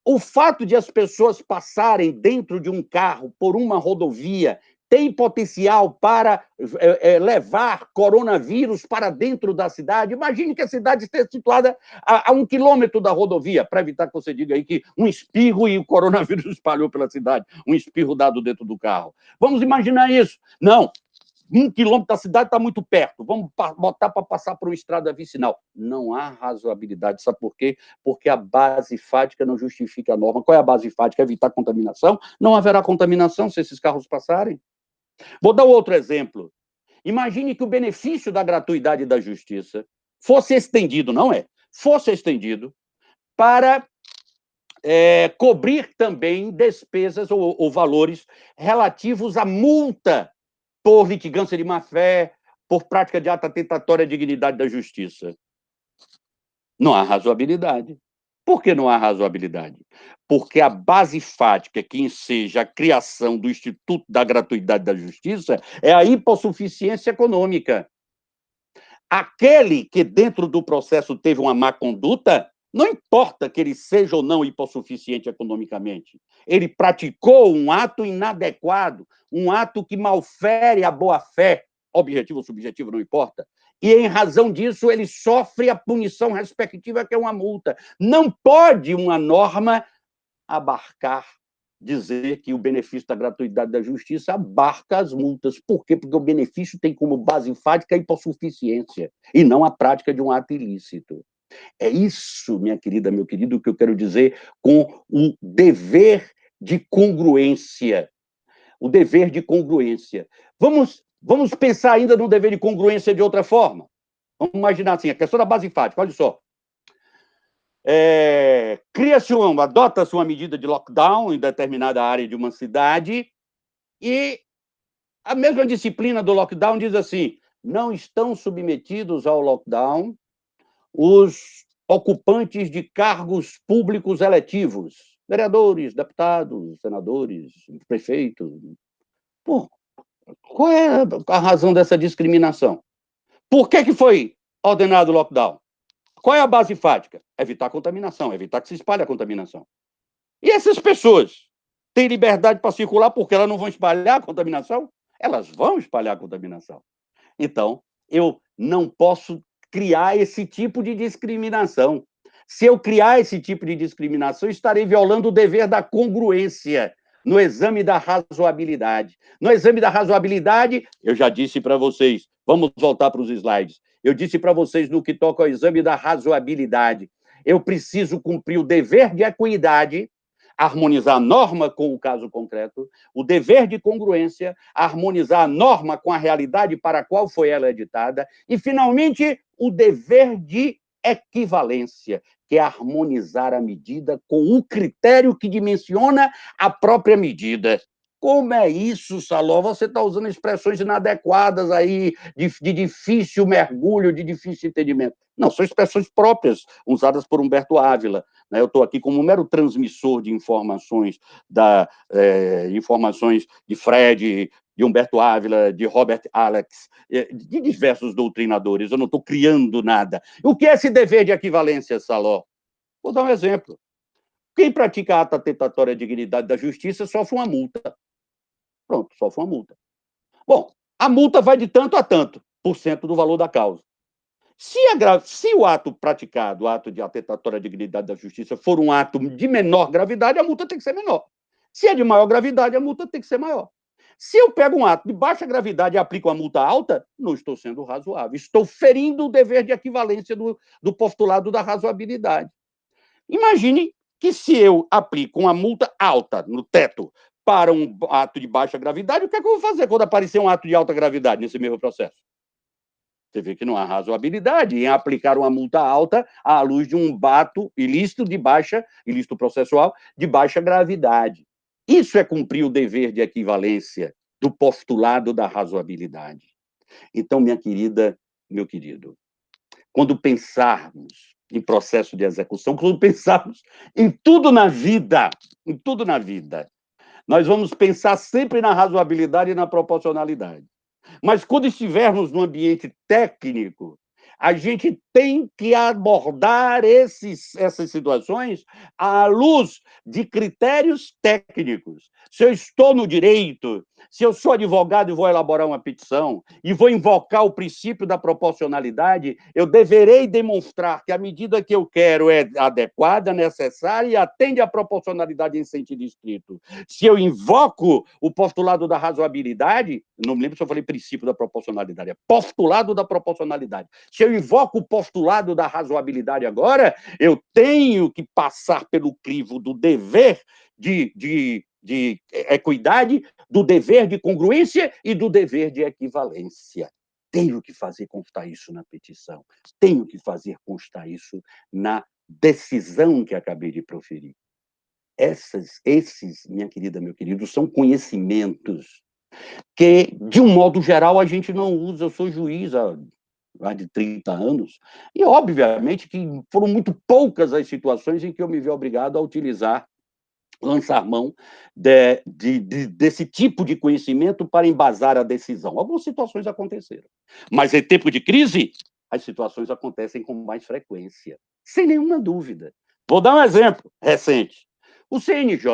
O fato de as pessoas passarem dentro de um carro por uma rodovia tem potencial para levar coronavírus para dentro da cidade? Imagine que a cidade esteja situada a 1 quilômetro da rodovia, para evitar que você diga aí que um espirro e o coronavírus espalhou pela cidade, um espirro dado dentro do carro. Vamos imaginar isso. Não, 1 quilômetro da cidade está muito perto, vamos botar para passar por uma estrada vicinal. Não há razoabilidade, sabe por quê? Porque a base fática não justifica a norma. Qual é a base fática? Evitar contaminação? Não haverá contaminação se esses carros passarem. Vou dar outro exemplo. Imagine que o benefício da gratuidade da justiça fosse estendido, não é? Fosse estendido para cobrir também despesas ou valores relativos à multa por litigância de má-fé, por prática de ato atentatório à dignidade da justiça. Não há razoabilidade. Por que não há razoabilidade? Porque a base fática que enseja a criação do Instituto da Gratuidade da Justiça é a hipossuficiência econômica. Aquele que dentro do processo teve uma má conduta, não importa que ele seja ou não hipossuficiente economicamente, ele praticou um ato inadequado, um ato que malfere a boa-fé, objetivo ou subjetivo, não importa, e em razão disso ele sofre a punição respectiva, que é uma multa. Não pode uma norma abarcar, dizer que o benefício da gratuidade da justiça abarca as multas. Por quê? Porque o benefício tem como base fática a hipossuficiência, e não a prática de um ato ilícito. É isso, minha querida, meu querido, que eu quero dizer com o dever de congruência. O dever de congruência. Vamos pensar ainda no dever de congruência de outra forma. Vamos imaginar assim, a questão da base enfática, olha só. Adota-se uma medida de lockdown em determinada área de uma cidade e a mesma disciplina do lockdown diz assim, não estão submetidos ao lockdown os ocupantes de cargos públicos eletivos, vereadores, deputados, senadores, prefeitos. Pô, qual é a razão dessa discriminação? Por que foi ordenado o lockdown? Qual é a base fática? Evitar a contaminação, evitar que se espalhe a contaminação. E essas pessoas têm liberdade para circular porque elas não vão espalhar a contaminação? Elas vão espalhar a contaminação. Então, eu não posso criar esse tipo de discriminação. Se eu criar esse tipo de discriminação, estarei violando o dever da congruência no exame da razoabilidade. No exame da razoabilidade, eu já disse para vocês, vamos voltar para os slides, eu disse para vocês no que toca ao exame da razoabilidade, eu preciso cumprir o dever de equidade, harmonizar a norma com o caso concreto, o dever de congruência, harmonizar a norma com a realidade para a qual foi ela editada, e, finalmente, o dever de equivalência, que é harmonizar a medida com o critério que dimensiona a própria medida. Como é isso, Saló? Você está usando expressões inadequadas aí, de difícil mergulho, de difícil entendimento. Não, são expressões próprias, usadas por Humberto Ávila. Eu estou aqui como um mero transmissor de informações, informações de Fred, de Humberto Ávila, de Robert Alex, de diversos doutrinadores. Eu não estou criando nada. O que é esse dever de equivalência, Saló? Vou dar um exemplo. Quem pratica ato atentatório à dignidade da justiça sofre uma multa. Pronto, sofre uma multa. Bom, a multa vai de tanto a tanto por cento do valor da causa. Se o ato praticado, o ato de atentatório à dignidade da justiça, for um ato de menor gravidade, a multa tem que ser menor. Se é de maior gravidade, a multa tem que ser maior. Se eu pego um ato de baixa gravidade e aplico uma multa alta, não estou sendo razoável. Estou ferindo o dever de equivalência do postulado da razoabilidade. Imagine que se eu aplico uma multa alta no teto para um ato de baixa gravidade, o que é que eu vou fazer quando aparecer um ato de alta gravidade nesse mesmo processo? Você vê que não há razoabilidade em aplicar uma multa alta à luz de um ato ilícito ilícito processual de baixa gravidade. Isso é cumprir o dever de equivalência do postulado da razoabilidade. Então, minha querida, meu querido, quando pensarmos em processo de execução, quando pensarmos em tudo na vida, nós vamos pensar sempre na razoabilidade e na proporcionalidade. Mas quando estivermos no ambiente técnico, a gente tem que abordar essas situações à luz de critérios técnicos. Se eu estou no direito, se eu sou advogado e vou elaborar uma petição e vou invocar o princípio da proporcionalidade, eu deverei demonstrar que a medida que eu quero é adequada, necessária e atende à proporcionalidade em sentido estrito. Se eu invoco o postulado da razoabilidade, não me lembro se eu falei princípio da proporcionalidade, é postulado da proporcionalidade. Se eu invoco o postulado da razoabilidade agora, eu tenho que passar pelo crivo do dever de equidade, do dever de congruência e do dever de equivalência. Tenho que fazer constar isso na petição, tenho que fazer constar isso na decisão que acabei de proferir. Esses, minha querida, meu querido, são conhecimentos que, de um modo geral, a gente não usa. Eu sou juiz há mais de 30 anos, e, obviamente, que foram muito poucas as situações em que eu me vi obrigado a lançar mão desse tipo de conhecimento para embasar a decisão. Algumas situações aconteceram, mas em tempo de crise, as situações acontecem com mais frequência, sem nenhuma dúvida. Vou dar um exemplo recente. O CNJ,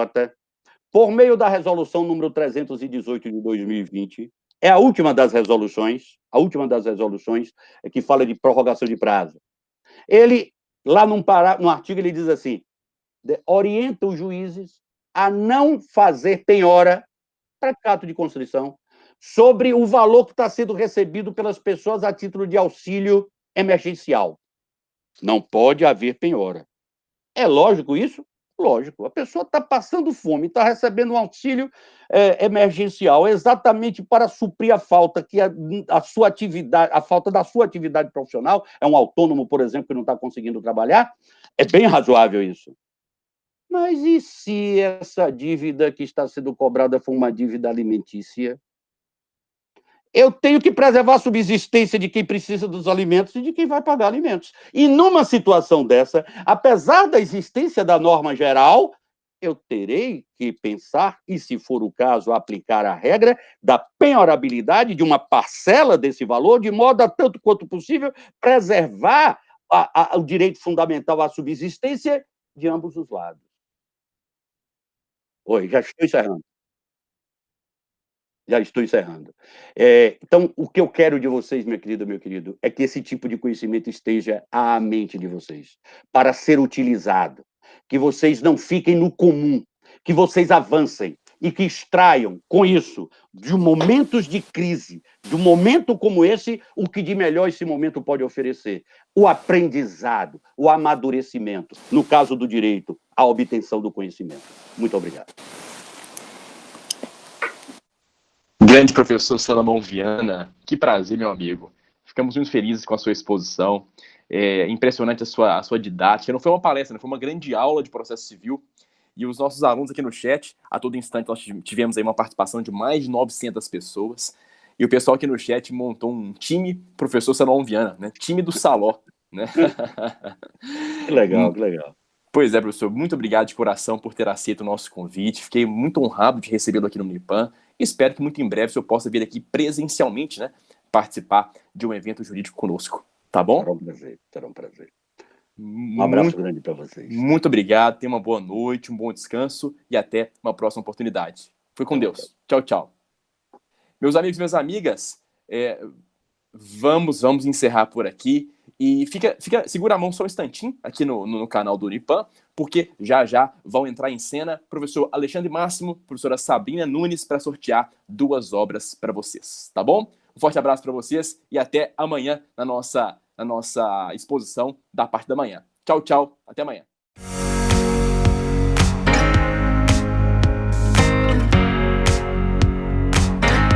por meio da resolução número 318 de 2020, é a última das resoluções que fala de prorrogação de prazo. Ele, lá no artigo, ele diz assim, orienta os juízes a não fazer penhora, praticato de constrição, sobre o valor que está sendo recebido pelas pessoas a título de auxílio emergencial. Não pode haver penhora. É lógico isso? Lógico. A pessoa está passando fome, está recebendo um auxílio emergencial exatamente para suprir a falta que a sua atividade, a falta da sua atividade profissional, é um autônomo, por exemplo, que não está conseguindo trabalhar, é bem razoável isso. Mas e se essa dívida que está sendo cobrada for uma dívida alimentícia? Eu tenho que preservar a subsistência de quem precisa dos alimentos e de quem vai pagar alimentos. E numa situação dessa, apesar da existência da norma geral, eu terei que pensar, e se for o caso, aplicar a regra da penhorabilidade de uma parcela desse valor, de modo a, tanto quanto possível, preservar o direito fundamental à subsistência de ambos os lados. Oi, já estou encerrando. Já estou encerrando. Então, o que eu quero de vocês, minha querida, meu querido, é que esse tipo de conhecimento esteja à mente de vocês, para ser utilizado. Que vocês não fiquem no comum, que vocês avancem e que extraiam com isso, de momentos de crise, de um momento como esse, o que de melhor esse momento pode oferecer. O aprendizado, o amadurecimento, no caso do direito, a obtenção do conhecimento. Muito obrigado. Grande professor Salomão Viana, que prazer, meu amigo. Ficamos muito felizes com a sua exposição. É impressionante a sua didática. Não foi uma palestra, não foi uma grande aula de processo civil. E os nossos alunos aqui no chat, a todo instante nós tivemos aí uma participação de mais de 900 pessoas. E o pessoal aqui no chat montou um time professor Salomão Viana, né? Time do Saló, né? Que legal, que legal. Pois é, professor, muito obrigado de coração por ter aceito o nosso convite. Fiquei muito honrado de recebê-lo aqui no Unipan. Espero que muito em breve o senhor possa vir aqui presencialmente, né, participar de um evento jurídico conosco. Tá bom? Será um prazer, será um prazer. Um abraço Muito, grande para vocês. muito obrigado, tenha uma boa noite, um bom descanso e até uma próxima oportunidade. Foi com Deus. Tchau, tchau. Meus amigos e minhas amigas, vamos encerrar por aqui. E segura a mão só um instantinho aqui no canal do Unipan, porque já vão entrar em cena professor Alexandre Máximo, professora Sabrina Nunes, para sortear 2 obras para vocês, tá bom? Um forte abraço para vocês e até amanhã na nossa exposição da parte da manhã. Tchau, tchau, até amanhã.